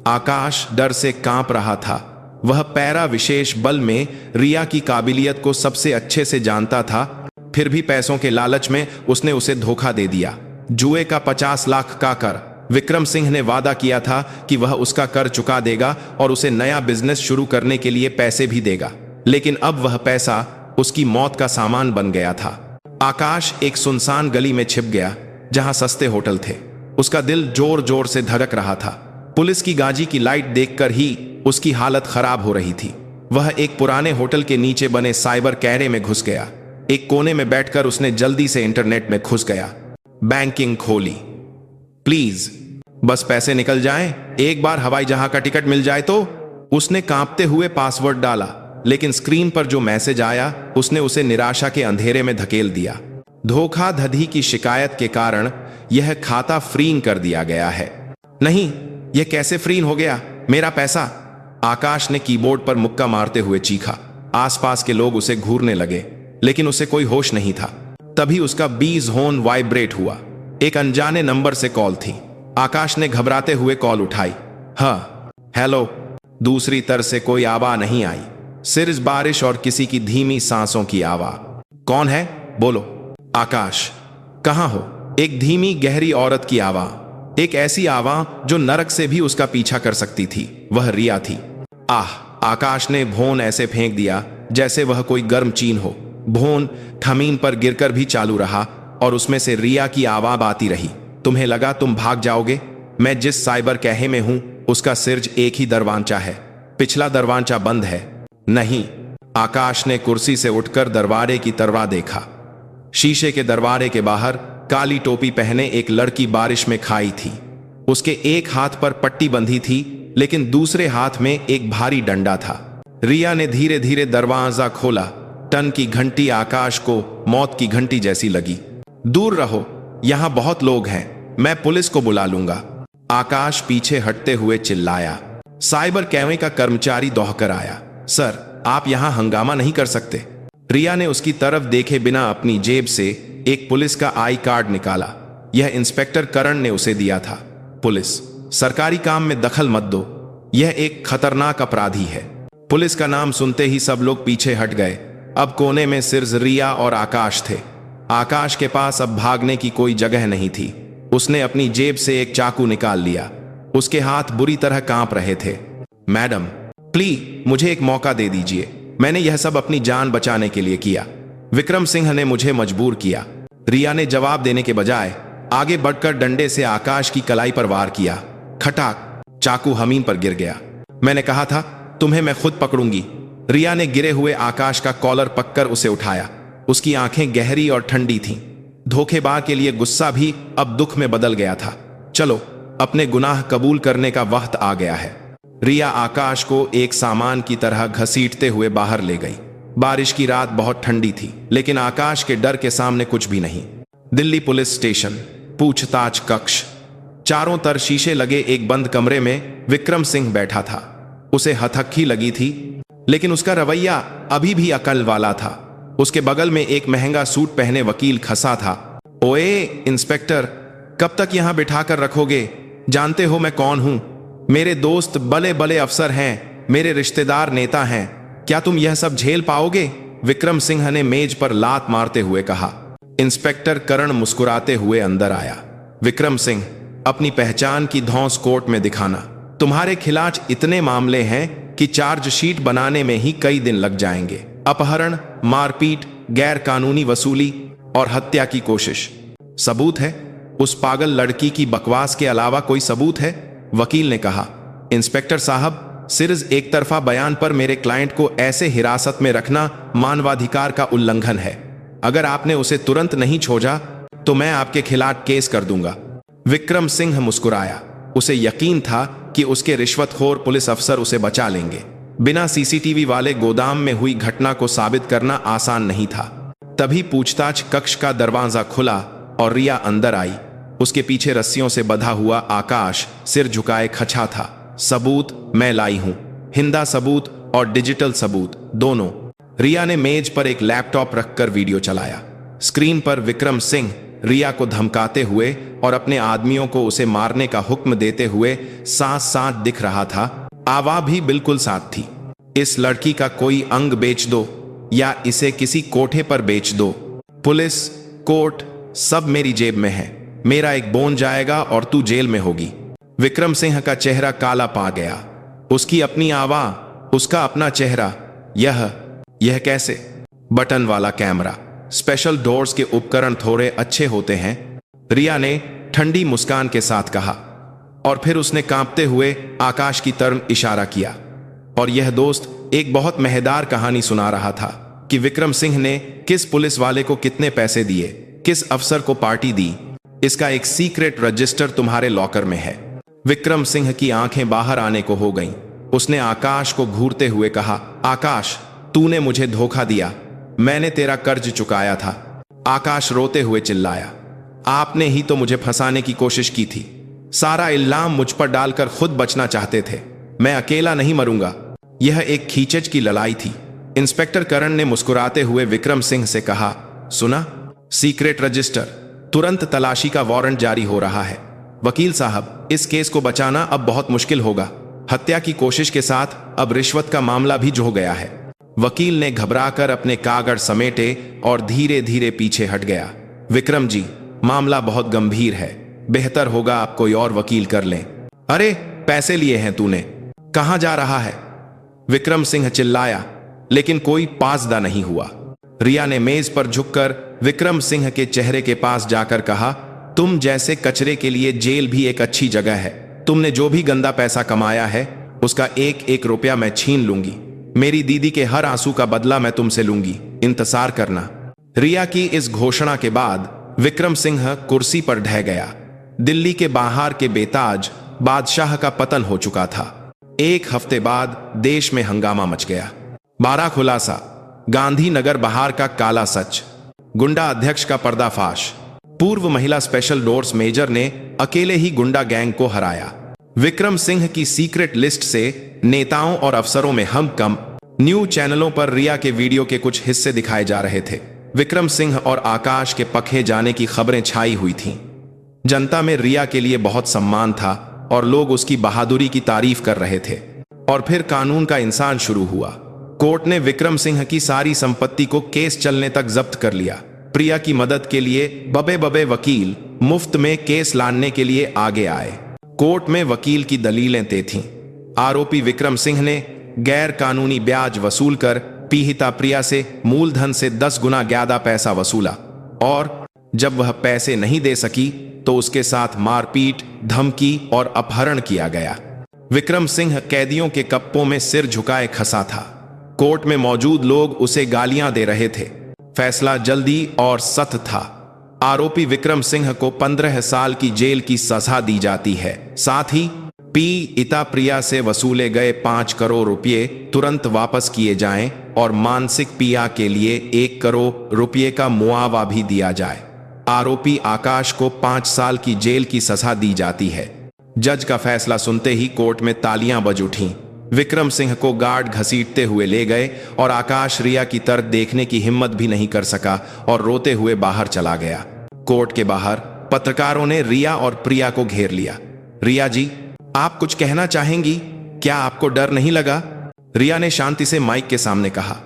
आकाश डर से कांप रहा था। वह पैरा विशेष बल में रिया की काबिलियत को सबसे अच्छे से जानता था, फिर भी पैसों के लालच में उसने उसे धोखा दे दिया। जुए का 50 लाख का कर विक्रम सिंह ने वादा किया था कि वह उसका कर चुका देगा और उसे नया बिजनेस शुरू करने के लिए पैसे भी देगा, लेकिन अब वह पैसा उसकी मौत का सामान बन गया था। आकाश एक सुनसान गली में छिप गया जहां सस्ते होटल थे। उसका दिल जोर जोर से धड़क रहा था। पुलिस की गाजी की लाइट देखकर ही उसकी हालत खराब हो रही थी। वह एक पुराने होटल के नीचे बने साइबर कैफे में घुस गया। एक कोने में बैठकर उसने जल्दी से इंटरनेट में घुस गया। बैंकिंग खोली। प्लीज बस पैसे निकल जाएं, एक बार हवाई जहाज का टिकट मिल जाए तो। उसने कांपते हुए पासवर्ड डाला, लेकिन स्क्रीन पर जो मैसेज आया उसने उसे निराशा के अंधेरे में धकेल दिया। धोखाधड़ी की शिकायत के कारण यह खाता फ्रीन कर दिया गया है। नहीं, यह कैसे फ्रीन हो गया? मेरा पैसा! आकाश ने कीबोर्ड पर मुक्का मारते हुए चीखा। आसपास के लोग उसे घूरने लगे, लेकिन उसे कोई होश नहीं था। तभी उसका बीज होन वाइब्रेट हुआ। एक अनजाने नंबर से कॉल थी। आकाश ने घबराते हुए कॉल उठाई। हाँ, हेलो। दूसरी तरफ से कोई आवाज नहीं आई, सिर्फ बारिश और किसी की धीमी सांसों की आवाज। कौन है? बोलो। आकाश, कहां हो? एक धीमी गहरी औरत की आवाज, एक ऐसी आवाज जो नरक से भी उसका पीछा कर सकती थी। वह रिया थी। आह! आकाश ने भोन ऐसे फेंक दिया जैसे वह कोई गर्म चीन हो। भोन ठमीन पर गिरकर भी चालू रहा और उसमें से रिया की आवाज आती रही। तुम्हें लगा तुम भाग जाओगे? मैं जिस साइबर कैफे में हूं उसका सिर्फ एक ही दरवाजा है, पिछला दरवाजा बंद है। नहीं। आकाश ने कुर्सी से उठकर दरवाजे की तरफ देखा। शीशे के दरवाजे के बाहर काली टोपी पहने एक लड़की बारिश में खाई थी। उसके एक हाथ पर पट्टी बंधी थी, लेकिन दूसरे हाथ में एक भारी डंडा था। रिया ने धीरे धीरे दरवाजा खोला। टन की घंटी आकाश को मौत की घंटी जैसी लगी। दूर रहो, यहां बहुत लोग हैं, मैं पुलिस को बुला लूंगा। आकाश पीछे हटते हुए चिल्लाया। साइबर कैफे का कर्मचारी दौड़कर आया। सर, आप यहां हंगामा नहीं कर सकते। रिया ने उसकी तरफ देखे बिना अपनी जेब से एक पुलिस का आई कार्ड निकाला। यह इंस्पेक्टर करण ने उसे दिया था। पुलिस, सरकारी काम में दखल मत दो, यह एक खतरनाक अपराधी है। पुलिस का नाम सुनते ही सब लोग पीछे हट गए। अब कोने में सिर्फ रिया और आकाश थे। आकाश के पास अब भागने की कोई जगह नहीं थी। उसने अपनी जेब से एक चाकू निकाल लिया। उसके हाथ बुरी तरह कांप रहे थे। मैडम, प्लीज मुझे एक मौका दे दीजिए, मैंने यह सब अपनी जान बचाने के लिए किया। विक्रम सिंह ने मुझे मजबूर किया। रिया ने जवाब देने के बजाय आगे बढ़कर डंडे से आकाश की कलाई पर वार किया। खटाक! चाकू जमीन पर गिर गया। मैंने कहा था तुम्हें मैं खुद पकड़ूंगी। रिया ने गिरे हुए आकाश का कॉलर पकड़ उसे उठाया। उसकी आंखें गहरी और ठंडी थीं। धोखेबाज के लिए गुस्सा भी अब दुख में बदल गया था। चलो, अपने गुनाह कबूल करने का वक्त आ गया है। रिया आकाश को एक सामान की तरह घसीटते हुए बाहर ले गई। बारिश की रात बहुत ठंडी थी, लेकिन आकाश के डर के सामने कुछ भी नहीं। दिल्ली पुलिस स्टेशन, पूछताछ कक्ष। चारों तरफ शीशे लगे एक बंद कमरे में विक्रम सिंह बैठा था। उसे हथक्की लगी थी, लेकिन उसका रवैया अभी भी अकल वाला था। उसके बगल में एक महंगा सूट पहने वकील खसा था। ओए इंस्पेक्टर, कब तक यहां बिठाकर रखोगे? जानते हो मैं कौन हूं? मेरे दोस्त बड़े बड़े अफसर हैं, मेरे रिश्तेदार नेता हैं। क्या तुम यह सब झेल पाओगे? विक्रम सिंह ने मेज पर लात मारते हुए कहा। इंस्पेक्टर करण मुस्कुराते हुए अंदर आया। विक्रम सिंह, अपनी पहचान की धौंस कोर्ट में दिखाना। तुम्हारे खिलाफ इतने मामले हैं कि चार्जशीट बनाने में ही कई दिन लग जाएंगे। अपहरण, मारपीट, गैर कानूनी वसूली और हत्या की कोशिश। सबूत है? उस पागल लड़की की बकवास के अलावा कोई सबूत है? वकील ने कहा। इंस्पेक्टर साहब, सिर्फ एक तरफा बयान पर मेरे क्लाइंट को ऐसे हिरासत में रखना मानवाधिकार का उल्लंघन है। अगर आपने उसे तुरंत नहीं छोड़ा तो मैं आपके खिलाफ केस कर दूंगा। विक्रम सिंह मुस्कुराया। उसे यकीन था कि उसके रिश्वतखोर पुलिस अफसर उसे बचा लेंगे। बिना सीसीटीवी वाले गोदाम में हुई घटना को साबित करना आसान नहीं था। तभी पूछताछ कक्ष का दरवाजा खुला और रिया अंदर आई। उसके पीछे रस्सियों से बंधा हुआ आकाश सिर झुकाए खड़ा था। सबूत मैं लाई हूं, हिंदा सबूत और डिजिटल सबूत दोनों। रिया ने मेज पर एक लैपटॉप रखकर वीडियो चलाया। स्क्रीन पर विक्रम सिंह रिया को धमकाते हुए और अपने आदमियों को उसे मारने का हुक्म देते हुए साथ साथ दिख रहा था। आवाज भी बिल्कुल साथ थी। इस लड़की का कोई अंग बेच दो या इसे किसी कोठे पर बेच दो। पुलिस, कोर्ट, सब मेरी जेब में है। मेरा एक बोन जाएगा और तू जेल में होगी। विक्रम सिंह का चेहरा काला पा गया। उसकी अपनी आवाज, उसका अपना चेहरा। यह कैसे? बटन वाला कैमरा, स्पेशल डोर्स के उपकरण थोड़े अच्छे होते हैं, रिया ने ठंडी मुस्कान के साथ कहा। और फिर उसने कांपते हुए आकाश की तरफ इशारा किया। और यह दोस्त एक बहुत मजेदार कहानी सुना रहा था कि विक्रम सिंह ने किस पुलिस वाले को कितने पैसे दिए, किस अफसर को पार्टी दी। इसका एक सीक्रेट रजिस्टर तुम्हारे लॉकर में है। विक्रम सिंह की आंखें बाहर आने को हो गईं। उसने आकाश को घूरते हुए कहा, आकाश, तूने मुझे धोखा दिया, मैंने तेरा कर्ज चुकाया था। आकाश रोते हुए चिल्लाया, आपने ही तो मुझे फंसाने की कोशिश की थी। सारा इल्जाम मुझ पर डालकर खुद बचना चाहते थे। मैं अकेला नहीं मरूंगा। यह एक खींचच की लड़ाई थी। इंस्पेक्टर करण ने मुस्कुराते हुए विक्रम सिंह से कहा, सुना, सीक्रेट रजिस्टर, तुरंत तलाशी का वारंट जारी हो रहा है। वकील साहब, इस केस को बचाना अब बहुत मुश्किल होगा। हत्या की कोशिश के साथ अब रिश्वत का मामला भी हो गया है। वकील ने घबराकर अपने कागज समेटे और धीरे धीरे पीछे हट गया। विक्रम जी, मामला बहुत गंभीर है, बेहतर होगा आप कोई और वकील कर लें। अरे, पैसे लिए हैं तूने, कहां जा रहा है? विक्रम सिंह चिल्लाया, लेकिन कोई पासदा नहीं हुआ। रिया ने मेज पर झुककर विक्रम सिंह के चेहरे के पास जाकर कहा, तुम जैसे कचरे के लिए जेल भी एक अच्छी जगह है। तुमने जो भी गंदा पैसा कमाया है उसका एक एक रुपया मैं छीन लूंगी। मेरी दीदी के हर आंसू का बदला मैं तुमसे लूंगी, इंतजार करना। रिया की इस घोषणा के बाद विक्रम सिंह कुर्सी पर ढह गया। दिल्ली के बाहर के बेताज बादशाह का पतन हो चुका था। एक हफ्ते बाद देश में हंगामा मच गया। 12 खुलासा, गांधीनगर बहार का काला सच, गुंडा अध्यक्ष का पर्दाफाश। पूर्व महिला स्पेशल डोर्स मेजर ने अकेले ही गुंडा गैंग को हराया। विक्रम सिंह की सीक्रेट लिस्ट से नेताओं और अफसरों में हम कम। न्यूज चैनलों पर रिया के वीडियो के कुछ हिस्से दिखाए जा रहे थे। विक्रम सिंह और आकाश के पखे जाने की खबरें छाई हुई थीं। जनता में रिया के लिए बहुत सम्मान था और लोग उसकी बहादुरी की तारीफ कर रहे थे। और फिर कानून का इंसान शुरू हुआ। कोर्ट ने विक्रम सिंह की सारी संपत्ति को केस चलने तक जब्त कर लिया। प्रिया की मदद के लिए बबे बबे वकील मुफ्त में केस लाने के लिए आगे आए। कोर्ट में वकील की दलीलें तय थीं। आरोपी विक्रम सिंह ने गैर कानूनी ब्याज वसूल कर पीड़िता प्रिया से मूलधन से 10 गुना ज्यादा पैसा वसूला और जब वह पैसे नहीं दे सकी तो उसके साथ मारपीट, धमकी और अपहरण किया गया। विक्रम सिंह कैदियों के कप्पों में सिर झुकाए खसा था। कोर्ट में मौजूद लोग उसे गालियां दे रहे थे। फैसला जल्दी और सख्त था। आरोपी विक्रम सिंह को 15 साल की जेल की सजा दी जाती है। साथ ही पीड़िता प्रिया से वसूले गए 5 करोड़ रुपये तुरंत वापस किए जाएं और मानसिक पीड़ा के लिए 1 करोड़ रुपये का मुआवजा भी दिया जाए। आरोपी आकाश को 5 साल की जेल की सजा दी जाती है। जज का फैसला सुनते ही कोर्ट में तालियां बज उठीं। विक्रम सिंह को गार्ड घसीटते हुए ले गए और आकाश रिया की तरफ देखने की हिम्मत भी नहीं कर सका और रोते हुए बाहर चला गया। कोर्ट के बाहर पत्रकारों ने रिया और प्रिया को घेर लिया। रिया जी, आप कुछ कहना चाहेंगी? क्या आपको डर नहीं लगा? रिया ने शांति से माइक के सामने कहा।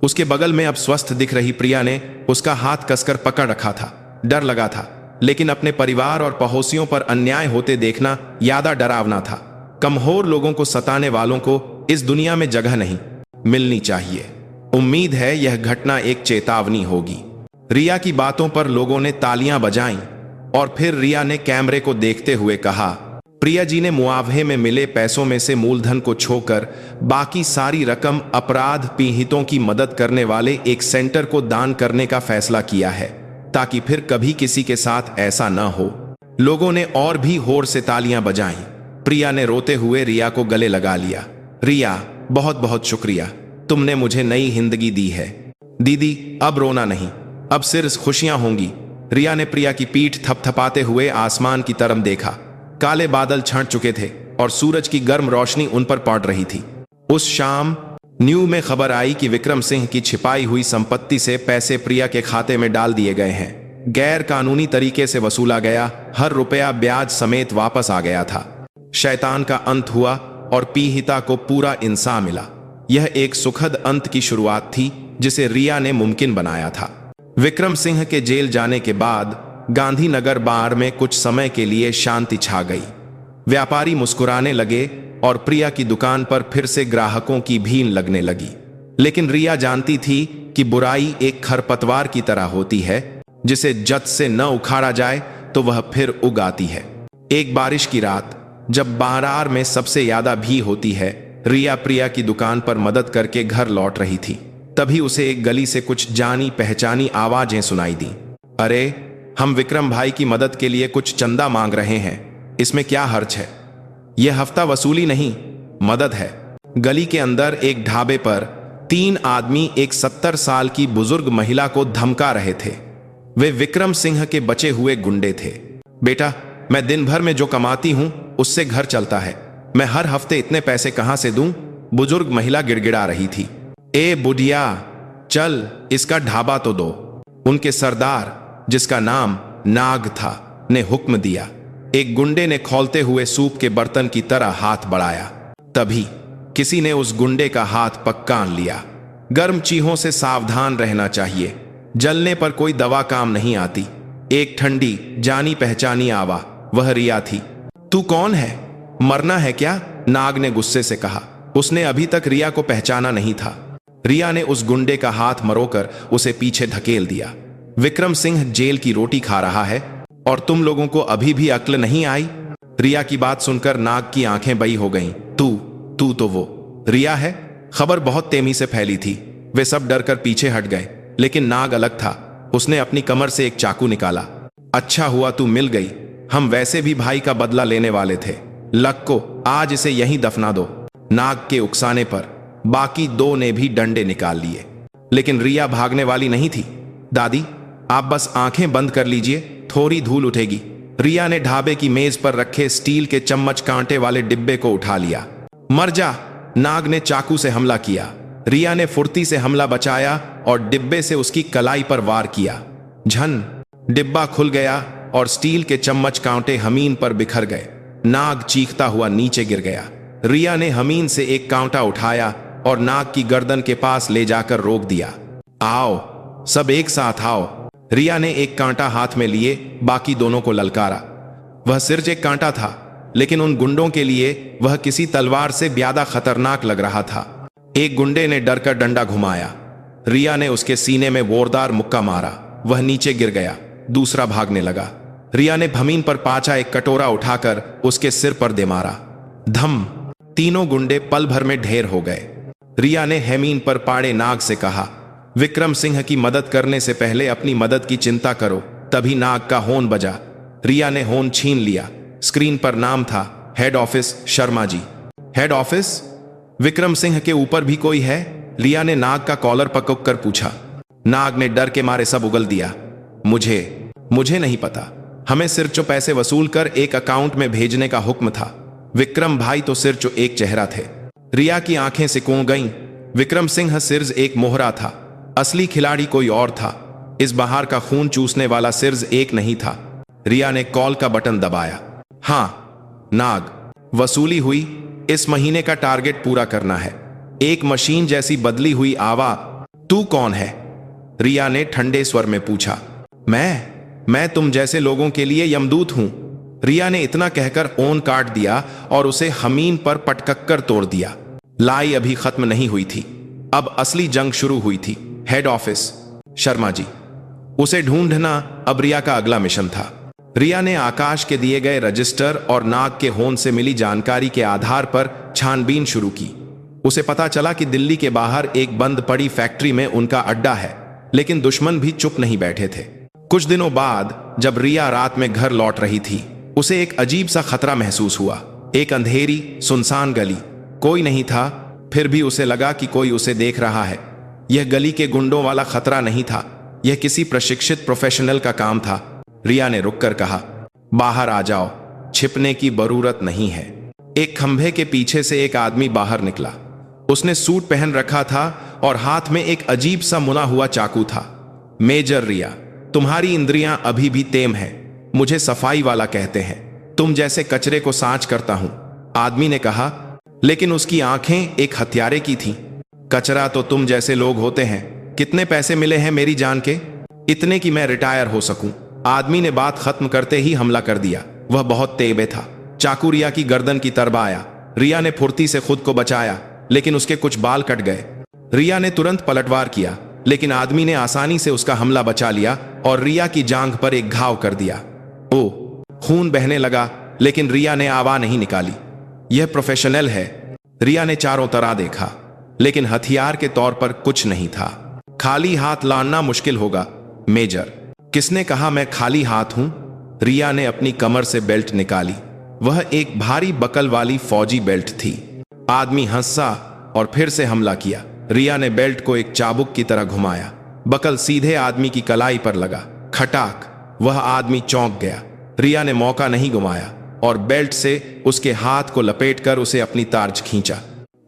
उसके बगल में अब स्वस्थ दिख रही प्रिया ने उसका हाथ कसकर पकड़ रखा था। डर लगा था, लेकिन अपने परिवार और पड़ोसियों पर अन्याय होते देखना ज्यादा डरावना था। कमजोर लोगों को सताने वालों को इस दुनिया में जगह नहीं मिलनी चाहिए। उम्मीद है यह घटना एक चेतावनी होगी। रिया की बातों पर लोगों ने तालियां बजाईं और फिर रिया ने कैमरे को देखते हुए कहा, प्रिया जी ने मुआवजे में मिले पैसों में से मूलधन को छोड़कर बाकी सारी रकम अपराध पीड़ितों की मदद करने वाले एक सेंटर को दान करने का फैसला किया है, ताकि फिर कभी किसी के साथ ऐसा न हो। लोगों ने और भी होर से तालियां बजाईं। प्रिया ने रोते हुए रिया को गले लगा लिया। रिया, बहुत बहुत शुक्रिया, तुमने मुझे नई जिंदगी दी है। दीदी, अब रोना नहीं, अब सिर्फ खुशियां होंगी। रिया ने प्रिया की पीठ थपथपाते हुए आसमान की तरफ देखा। काले बादल छंट चुके थे और सूरज की गर्म रोशनी उन पर पड़ रही थी। उस शाम न्यूज में खबर आई कि विक्रम सिंह की छिपाई हुई संपत्ति से पैसे प्रिया के खाते में डाल दिए गए हैं। गैर कानूनी तरीके से वसूला गया हर रुपया ब्याज समेत वापस आ गया था। शैतान का अंत हुआ और पीड़िता को पूरा इंसाफ मिला। यह एक सुखद अंत की शुरुआत थी जिसे रिया ने मुमकिन बनाया था। विक्रम सिंह के जेल जाने के बाद गांधीनगर बार में कुछ समय के लिए शांति छा गई। व्यापारी मुस्कुराने लगे और प्रिया की दुकान पर फिर से ग्राहकों की भीड़ लगने लगी। लेकिन रिया जानती थी कि बुराई एक खरपतवार की तरह होती है, जिसे जद से न उखाड़ा जाए तो वह फिर उग आती है। एक बारिश की रात, जब बाजार में सबसे ज्यादा भीड़ होती है, रिया प्रिया की दुकान पर मदद करके घर लौट रही थी। तभी उसे एक गली से कुछ जानी पहचानी आवाजें सुनाई दी। अरे, हम विक्रम भाई की मदद के लिए कुछ चंदा मांग रहे हैं, इसमें क्या हर्ज है? यह हफ्ता वसूली नहीं, मदद है। गली के अंदर एक ढाबे पर 3 आदमी एक 70 साल की बुजुर्ग महिला को धमका रहे थे। वे विक्रम सिंह के बचे हुए गुंडे थे। बेटा, मैं दिन भर में जो कमाती हूं उससे घर चलता है, मैं हर हफ्ते इतने पैसे कहां से दूं? बुजुर्ग महिला गिड़गिड़ा रही थी। ए बुढ़िया, चल इसका ढाबा तो दो। उनके सरदार, जिसका नाम नाग था, ने हुक्म दिया। एक गुंडे ने खौलते हुए सूप के बर्तन की तरह हाथ बढ़ाया। तभी किसी ने उस गुंडे का हाथ पकड़ान लिया। गर्म चीहों से सावधान रहना चाहिए, जलने पर कोई दवा काम नहीं आती। एक ठंडी जानी पहचानी आवाज, वह रिया थी। तू कौन है? मरना है क्या? नाग ने गुस्से से कहा। उसने अभी तक रिया को पहचाना नहीं था। रिया ने उस गुंडे का हाथ मरोकर उसे पीछे धकेल दिया। विक्रम सिंह जेल की रोटी खा रहा है और तुम लोगों को अभी भी अक्ल नहीं आई? रिया की बात सुनकर नाग की आंखें बड़ी हो गईं। तू तो वो रिया है? खबर बहुत तेजी से फैली थी। वे सब डर कर पीछे हट गए, लेकिन नाग अलग था। उसने अपनी कमर से एक चाकू निकाला। अच्छा हुआ तू मिल गई, हम वैसे भी भाई का बदला लेने वाले थे। लक को आज इसे यहीं दफना दो। नाग के उकसाने पर बाकी 2 ने भी डंडे निकाल लिए, लेकिन रिया भागने वाली नहीं थी। दादी, आप बस आंखें बंद कर लीजिए, थोड़ी धूल उठेगी। रिया ने ढाबे की मेज पर रखे स्टील के चम्मच कांटे वाले डिब्बे को उठा लिया। मर जा! नाग ने चाकू से हमला किया। रिया ने फुर्ती से हमला बचाया और डिब्बे से उसकी कलाई पर वार किया। झन! डिब्बा खुल गया और स्टील के चम्मच कांटे हमीन पर बिखर गए। नाग चीखता हुआ नीचे गिर गया। रिया ने हमीन से एक कांटा उठाया और नाग की गर्दन के पास ले जाकर रोक दिया। आओ, सब एक साथ आओ। रिया ने एक कांटा हाथ में लिए बाकी दोनों को ललकारा। वह सिर्फ एक कांटा था, लेकिन उन गुंडों के लिए वह किसी तलवार से ज्यादा खतरनाक लग रहा था। एक गुंडे ने डर कर डंडा घुमाया। रिया ने उसके सीने में जोरदार मुक्का मारा। वह नीचे गिर गया। दूसरा भागने लगा। रिया ने भमीन पर पाचा एक कटोरा उठाकर उसके सिर पर दे मारा। धम! तीनों गुंडे पल भर में ढेर हो गए। रिया ने हेमीन पर पाड़े नाग से कहा, विक्रम सिंह की मदद करने से पहले अपनी मदद की चिंता करो। तभी नाग का होन बजा। रिया ने होन छीन लिया। स्क्रीन पर नाम था, head office Sharma ji. Head office? Vikram Singh के ऊपर भी कोई है? रिया ने नाग का कॉलर पकड़ कर पूछा। नाग ने डर के मारे सब उगल दिया। मुझे नहीं पता, हमें सिर्फ जो पैसे वसूल कर एक अकाउंट में भेजने का हुक्म था। विक्रम भाई तो सिर्फ जो एक चेहरा थे। रिया की आंखें सिकुड़ गईं। विक्रम सिंह सिर्फ एक मोहरा था, असली खिलाड़ी कोई और था। इस बाहर का खून चूसने वाला सिर्फ एक नहीं था। रिया ने कॉल का बटन दबाया। हाँ नाग, वसूली हुई। इस महीने का टारगेट पूरा करना है। एक मशीन जैसी बदली हुई आवाज। तू कौन है? रिया ने ठंडे स्वर में पूछा। मैं तुम जैसे लोगों के लिए यमदूत हूं। रिया ने इतना कहकर ओन काट दिया और उसे हमीन पर पटककर तोड़ दिया। लाई अभी खत्म नहीं हुई थी, अब असली जंग शुरू हुई थी। हेड ऑफिस शर्मा जी, उसे ढूंढना अब रिया का अगला मिशन था। रिया ने आकाश के दिए गए रजिस्टर और नाग के होन से मिली जानकारी के आधार पर छानबीन शुरू की। उसे पता चला कि दिल्ली के बाहर एक बंद पड़ी फैक्ट्री में उनका अड्डा है, लेकिन दुश्मन भी चुप नहीं बैठे थे। कुछ दिनों बाद जब रिया रात में घर लौट रही थी, उसे एक अजीब सा खतरा महसूस हुआ। एक अंधेरी सुनसान गली, कोई नहीं था, फिर भी उसे लगा कि कोई उसे देख रहा है। यह गली के गुंडों वाला खतरा नहीं था, यह किसी प्रशिक्षित प्रोफेशनल का काम था। रिया ने रुककर कहा, बाहर आ जाओ, छिपने की जरूरत नहीं है। एक खंभे के पीछे से एक आदमी बाहर निकला। उसने सूट पहन रखा था और हाथ में एक अजीब सा मुना हुआ चाकू था। मेजर रिया, तुम्हारी इंद्रियां अभी भी तेम हैं। मुझे सफाई वाला कहते हैं। तुम जैसे कचरे को सांच करता हूं, आदमी ने कहा, लेकिन उसकी आंखें एक हत्यारे की थीं। कचरा तो तुम जैसे लोग होते हैं। कितने पैसे मिले हैं मेरी जान के? इतने कि मैं रिटायर हो सकूं। आदमी ने बात खत्म करते ही हमला कर दिया। वह बहुत तेज था। चाकू रिया की गर्दन की तरफ आया। रिया ने फुर्ती से खुद को बचाया, लेकिन उसके कुछ बाल कट गए। रिया ने तुरंत पलटवार किया, लेकिन आदमी ने आसानी से उसका हमला बचा लिया और रिया की जांघ पर एक घाव कर दिया। खून बहने लगा, लेकिन रिया ने आवाज नहीं निकाली। यह प्रोफेशनल है। रिया ने चारों तरफ देखा, लेकिन हथियार के तौर पर कुछ नहीं था। खाली हाथ लाना मुश्किल होगा मेजर। किसने कहा मैं खाली हाथ हूं? रिया ने अपनी कमर से बेल्ट निकाली। वह एक भारी बकल वाली फौजी बेल्ट थी। आदमी हंसा और फिर से हमला किया। रिया ने बेल्ट को एक चाबुक की तरह घुमाया। बकल सीधे आदमी की कलाई पर लगा। खटाक! वह आदमी चौंक गया। रिया ने मौका नहीं गुमाया और बेल्ट से उसके हाथ को लपेटकर उसे अपनी तार्ज खींचा।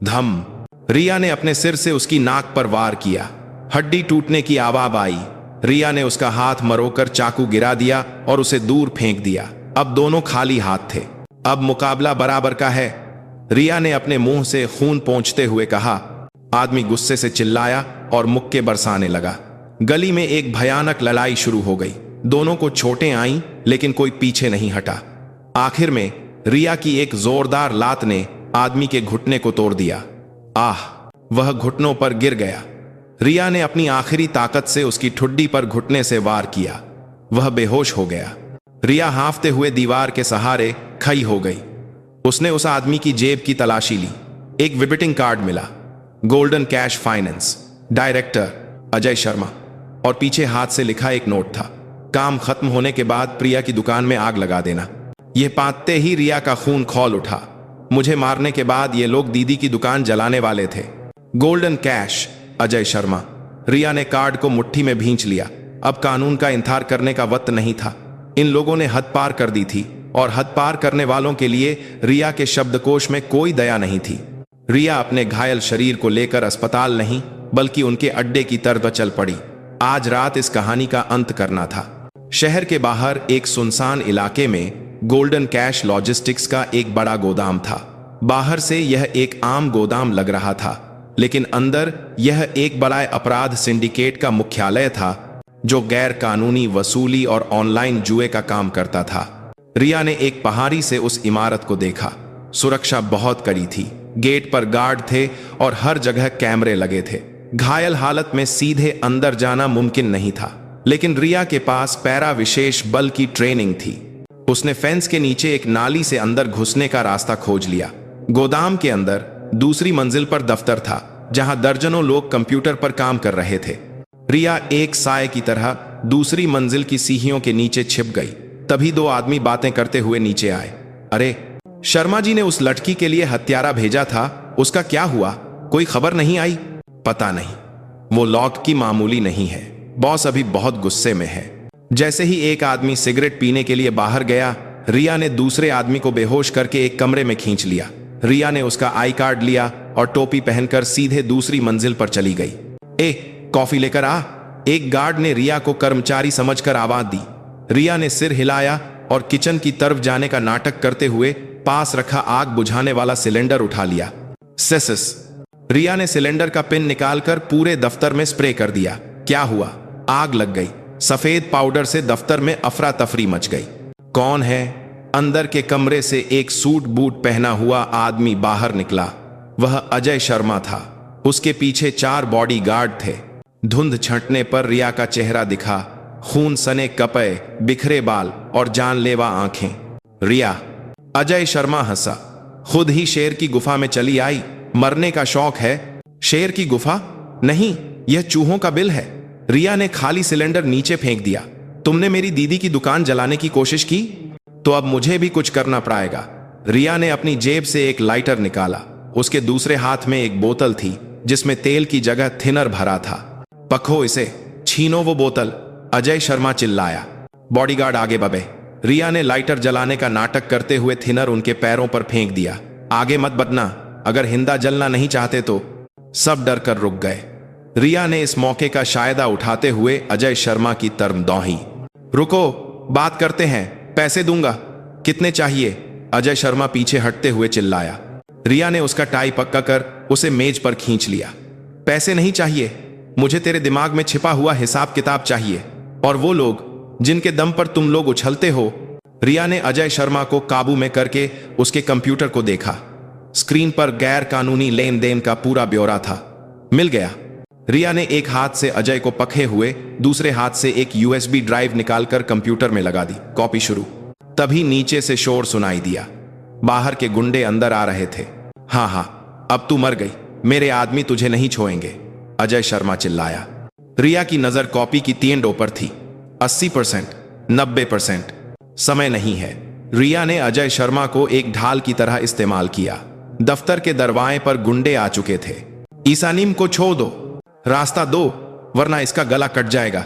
धम! रिया ने अपने सिर से उसकी नाक पर वार किया। हड्डी टूटने की आवाज आई। रिया ने उसका हाथ मरोकर चाकू गिरा दिया और उसे दूर फेंक दिया। अब दोनों खाली हाथ थे। अब मुकाबला बराबर का है। रिया ने अपने मुंह से खून पोंछते हुए कहा। आदमी गुस्से से चिल्लाया और मुक्के बरसाने लगा। गली में एक भयानक लड़ाई शुरू हो गई। दोनों को चोटें आईं, लेकिन कोई पीछे नहीं हटा। आखिर में रिया की एक जोरदार लात ने आदमी के घुटने को तोड़ दिया। आह! वह घुटनों पर गिर गया। रिया ने अपनी आखिरी ताकत से उसकी ठुड्डी पर घुटने से वार किया। वह बेहोश हो गया। रिया हांफते हुए दीवार के सहारे खड़ी हो गई। उसने उस आदमी की जेब की तलाशी ली। एक विजिटिंग कार्ड मिला। Golden cash finance, director Ajay Sharma, और पीछे हाथ से लिखा एक नोट था। काम खत्म होने के बाद प्रिया की दुकान में आग लगा देना। यह पाते ही रिया का खून खौल उठा। मुझे मारने के बाद ये लोग दीदी की दुकान जलाने वाले थे। Golden cash, Ajay Sharma. रिया ने कार्ड को मुट्ठी में भींच लिया। अब कानून का इंतजार करने का वक्त नहीं था। इन लोगों ने हद पार कर दी थी और हद पार करने वालों के लिए रिया के शब्दकोश में कोई दया नहीं थी। रिया अपने घायल शरीर को लेकर अस्पताल नहीं, बल्कि उनके अड्डे की तरफ चल पड़ी। आज रात इस कहानी का अंत करना था। शहर के बाहर एक सुनसान इलाके में गोल्डन कैश लॉजिस्टिक्स का एक बड़ा गोदाम था। बाहर से यह एक आम गोदाम लग रहा था, लेकिन अंदर यह एक बड़ा अपराध सिंडिकेट का मुख्यालय था, जो गैर कानूनी वसूली और ऑनलाइन जुए का काम करता था। रिया ने एक पहाड़ी से उस इमारत को देखा। सुरक्षा बहुत कड़ी थी। गेट पर गार्ड थे और हर जगह कैमरे लगे थे। घायल हालत में सीधे अंदर जाना मुमकिन नहीं था, लेकिन रिया के पास पैरा विशेष बल की ट्रेनिंग थी। उसने फेंस के नीचे एक नाली से अंदर घुसने का रास्ता खोज लिया। गोदाम के अंदर दूसरी मंजिल पर दफ्तर था, जहां दर्जनों लोग कंप्यूटर पर काम कर रहे थे। रिया एक साए की तरह दूसरी मंजिल की सीढ़ियों के नीचे छिप गई। तभी दो आदमी बातें करते हुए नीचे आए। अरे, शर्मा जी ने उस लड़की के लिए हत्यारा भेजा था, उसका क्या हुआ? कोई खबर नहीं आई? पता नहीं, वो लॉक की मामूली नहीं है। बॉस अभी बहुत गुस्से में है। जैसे ही एक आदमी सिगरेट पीने के लिए बाहर गया, रिया ने दूसरे आदमी को बेहोश करके एक कमरे में खींच लिया। रिया ने उसका आई कार्ड लिया और टोपी पहनकर सीधे दूसरी मंजिल पर चली गई। ए, कॉफी लेकर आ। एक गार्ड ने रिया को कर्मचारी समझकर आवाज दी। रिया ने सिर हिलाया और किचन की तरफ जाने का नाटक करते हुए पास रखा आग बुझाने वाला सिलेंडर उठा लिया। सेसस! रिया ने सिलेंडर का पिन निकालकर पूरे दफ्तर में स्प्रे कर दिया। क्या हुआ? आग लग गई। सफेद पाउडर से दफ्तर में अफरा तफरी मच गई। कौन है? अंदर के कमरे से एक सूट बूट पहना हुआ आदमी बाहर निकला। वह अजय शर्मा था। उसके पीछे 4 बॉडीगार्ड थे। धुंध छंटने पर रिया का चेहरा दिखा। खून सने कपड़े, बिखरे बाल और जानलेवा आंखें। रिया! अजय शर्मा हंसा। खुद ही शेर की गुफा में चली आई। मरने का शौक है? शेर की गुफा नहीं, यह चूहों का बिल है। रिया ने खाली सिलेंडर नीचे फेंक दिया। तुमने मेरी दीदी की दुकान जलाने की कोशिश की, तो अब मुझे भी कुछ करना पड़ेगा। रिया ने अपनी जेब से एक लाइटर निकाला। उसके दूसरे हाथ में एक बोतल थी, जिसमें तेल की जगह थिनर भरा था। पखो इसे, छीनो वो बोतल, अजय शर्मा चिल्लाया। बॉडीगार्ड आगे बढ़े। रिया ने लाइटर जलाने का नाटक करते हुए थिनर उनके पैरों पर फेंक दिया। आगे मत बढ़ना, अगर हिंदा जलना नहीं चाहते तो। सब डर कर रुक गए। रिया ने इस मौके का फायदा उठाते हुए अजय शर्मा की तरफ दौड़ी। रुको, बात करते हैं, पैसे दूंगा। कितने चाहिए? अजय शर्मा पीछे हटते हुए चिल्लाया। रिया ने उसका टाई पक्का कर उसे मेज पर खींच लिया। पैसे नहीं चाहिए, मुझे तेरे दिमाग में छिपा हुआ हिसाब किताब चाहिए, और वो लोग जिनके दम पर तुम लोग उछलते हो। रिया ने अजय शर्मा को काबू में करके उसके कंप्यूटर को देखा। स्क्रीन पर गैर कानूनी लेन देन का पूरा ब्यौरा था। मिल गया। रिया ने एक हाथ से अजय को पकड़े हुए दूसरे हाथ से एक यूएसबी ड्राइव निकालकर कंप्यूटर में लगा दी। कॉपी शुरू। तभी नीचे से शोर सुनाई दिया। बाहर के गुंडे अंदर आ रहे थे। हाँ हाँ, अब तू मर गई, मेरे आदमी तुझे नहीं छोड़ेंगे, अजय शर्मा चिल्लाया। रिया की नजर कॉपी की तीनों पर थी। 80%, 90%, समय नहीं है। रिया ने अजय शर्मा को एक ढाल की तरह इस्तेमाल किया। दफ्तर के दरवाजे पर गुंडे आ चुके थे। ईसानीम को छोड़ दो, रास्ता दो, वरना इसका गला कट जाएगा।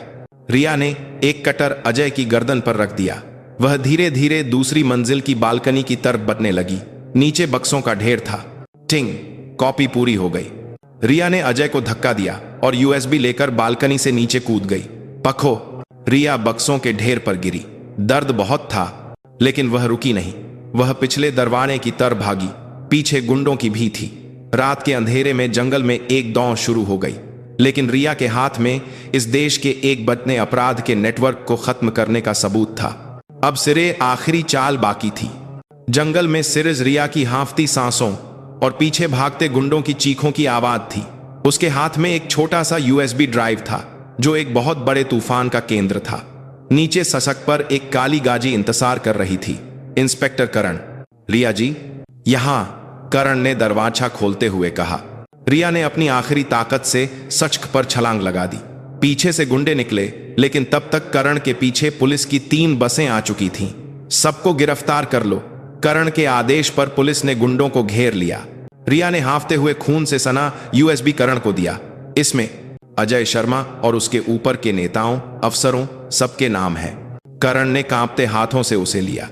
रिया ने एक कटर अजय की गर्दन पर रख दिया। वह धीरे धीरे दूसरी मंजिल की बालकनी की तरफ बढ़ने लगी। नीचे बक्सों का ढेर था। टिंग, कॉपी पूरी हो गई। रिया ने अजय को धक्का दिया और यूएसबी लेकर बालकनी से नीचे कूद गई। पखो, रिया बक्सों के ढेर पर गिरी। दर्द बहुत था, लेकिन वह रुकी नहीं। वह पिछले दरवाजे की तरफ भागी। पीछे गुंडों की भी थी। रात के अंधेरे में जंगल में एक दौड़ शुरू हो गई, लेकिन रिया के हाथ में इस देश के एक बदने अपराध के नेटवर्क को खत्म करने का सबूत था। अब सिरे आखिरी चाल बाकी थी। जंगल में सिर्फ रिया की हांफती सांसों और पीछे भागते गुंडों की चीखों की आवाज थी। उसके हाथ में एक छोटा सा यूएसबी ड्राइव था, जो एक बहुत बड़े तूफान का केंद्र था। नीचे सड़क पर एक काली गाजी इंतजार कर रही थी। इंस्पेक्टर करण। रिया जी, यहां, करण ने दरवाजा खोलते हुए कहा। रिया ने अपनी आखिरी ताकत से सड़क पर छलांग लगा दी। पीछे से गुंडे निकले, लेकिन तब तक करण के पीछे पुलिस की 3 बसें आ चुकी थीं। सबको गिरफ्तार कर लो। करण के आदेश पर पुलिस ने गुंडों को घेर लिया। रिया ने हांफते हुए खून से सना यूएसबी करण को दिया। इसमें अजय शर्मा और उसके ऊपर के नेताओं, अफसरों, सबके नाम हैं। करण ने कांपते हाथों से उसे लिया।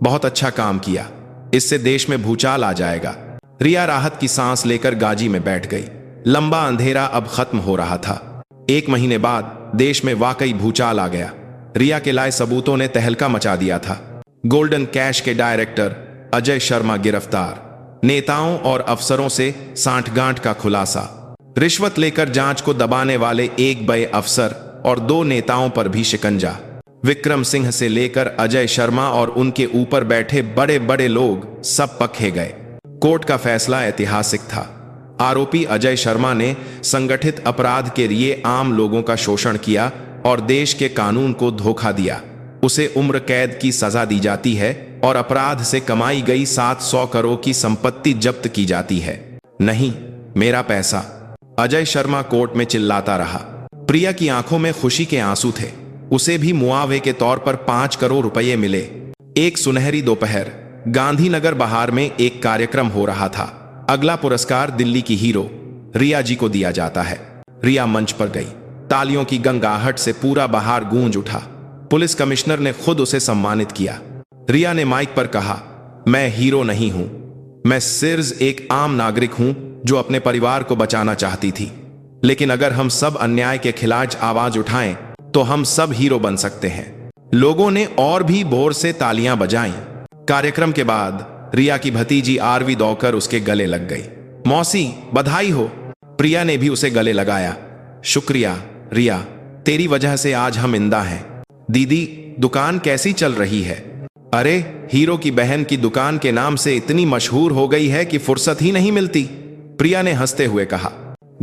बहुत अच्छा काम किया, इससे देश में भूचाल आ जाएगा। रिया राहत की सांस लेकर गाजी में बैठ गई। लंबा अंधेरा अब खत्म हो रहा था। 1 महीने बाद देश में वाकई भूचाल आ गया। रिया के लाए सबूतों ने तहलका मचा दिया था। गोल्डन कैश के डायरेक्टर अजय शर्मा गिरफ्तार। नेताओं और अफसरों से सांठगांठ का खुलासा। रिश्वत लेकर जांच को दबाने वाले 1 बड़े अफसर और 2 नेताओं पर भी शिकंजा। विक्रम सिंह से लेकर अजय शर्मा और उनके ऊपर बैठे बड़े बड़े लोग सब पकड़े गए। कोर्ट का फैसला ऐतिहासिक था। आरोपी अजय शर्मा ने संगठित अपराध के लिए आम लोगों का शोषण किया और देश के कानून को धोखा दिया। उसे उम्र कैद की सजा दी जाती है और अपराध से कमाई गई 700 करोड़ की संपत्ति जब्त की जाती है। नहीं, मेरा पैसा, अजय शर्मा कोर्ट में चिल्लाता रहा। प्रिया की आंखों में खुशी के आंसू थे। उसे भी मुआवजे के तौर पर 5 करोड़ रुपए मिले। एक सुनहरी दोपहर गांधीनगर बाहर में एक कार्यक्रम हो रहा था। अगला पुरस्कार दिल्ली की हीरो रिया जी को दिया जाता है। रिया मंच पर गई। तालियों की गंगाहट से पूरा बाहर गूंज उठा। पुलिस कमिश्नर ने खुद उसे सम्मानित किया। रिया ने माइक पर कहा, मैं हीरो नहीं हूं, मैं सिर्फ एक आम नागरिक हूं जो अपने परिवार को बचाना चाहती थी। लेकिन अगर हम सब अन्याय के खिलाफ आवाज उठाएं तो हम सब हीरो बन सकते हैं। लोगों ने और भी जोर से तालियां बजाईं। कार्यक्रम के बाद रिया की भतीजी आरवी दौड़कर उसके गले लग गई। मौसी, बधाई हो। प्रिया ने भी उसे गले लगाया। शुक्रिया रिया, तेरी वजह से आज हम जिंदा हैं। दीदी, दुकान कैसी चल रही है? अरे, हीरो की बहन की दुकान के नाम से इतनी मशहूर हो गई है कि फुर्सत ही नहीं मिलती, प्रिया ने हंसते हुए कहा।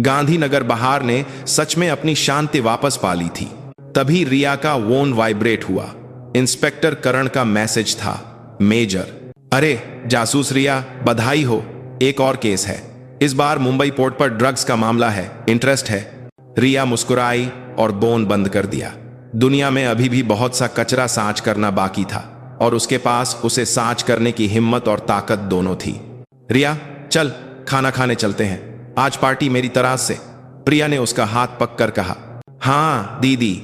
गांधीनगर बाहर ने सच में अपनी शांति वापस पा ली थी। तभी रिया का फोन वाइब्रेट हुआ। इंस्पेक्टर करण का मैसेज था। मेजर, अरे जासूस रिया, बधाई हो, एक और केस है। इस बार मुंबई पोर्ट पर ड्रग्स का मामला है, इंटरेस्ट है? रिया मुस्कुराई और बोन बंद कर दिया। दुनिया में अभी भी बहुत सा कचरा साँच करना बाकी था और उसके पास उसे साँच करने की हिम्मत और ताकत दोनों थी। रिया, चल खाना खाने चलते हैं, आज पार्टी मेरी तरफ से, प्रिया ने उसका हाथ पकड़ कहा। हाँ दीदी,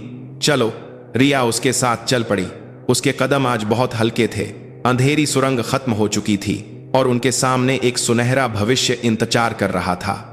चलो। रिया उसके साथ चल पड़ी। उसके कदम आज बहुत हल्के थे। अंधेरी सुरंग खत्म हो चुकी थी और उनके सामने एक सुनहरा भविष्य इंतजार कर रहा था।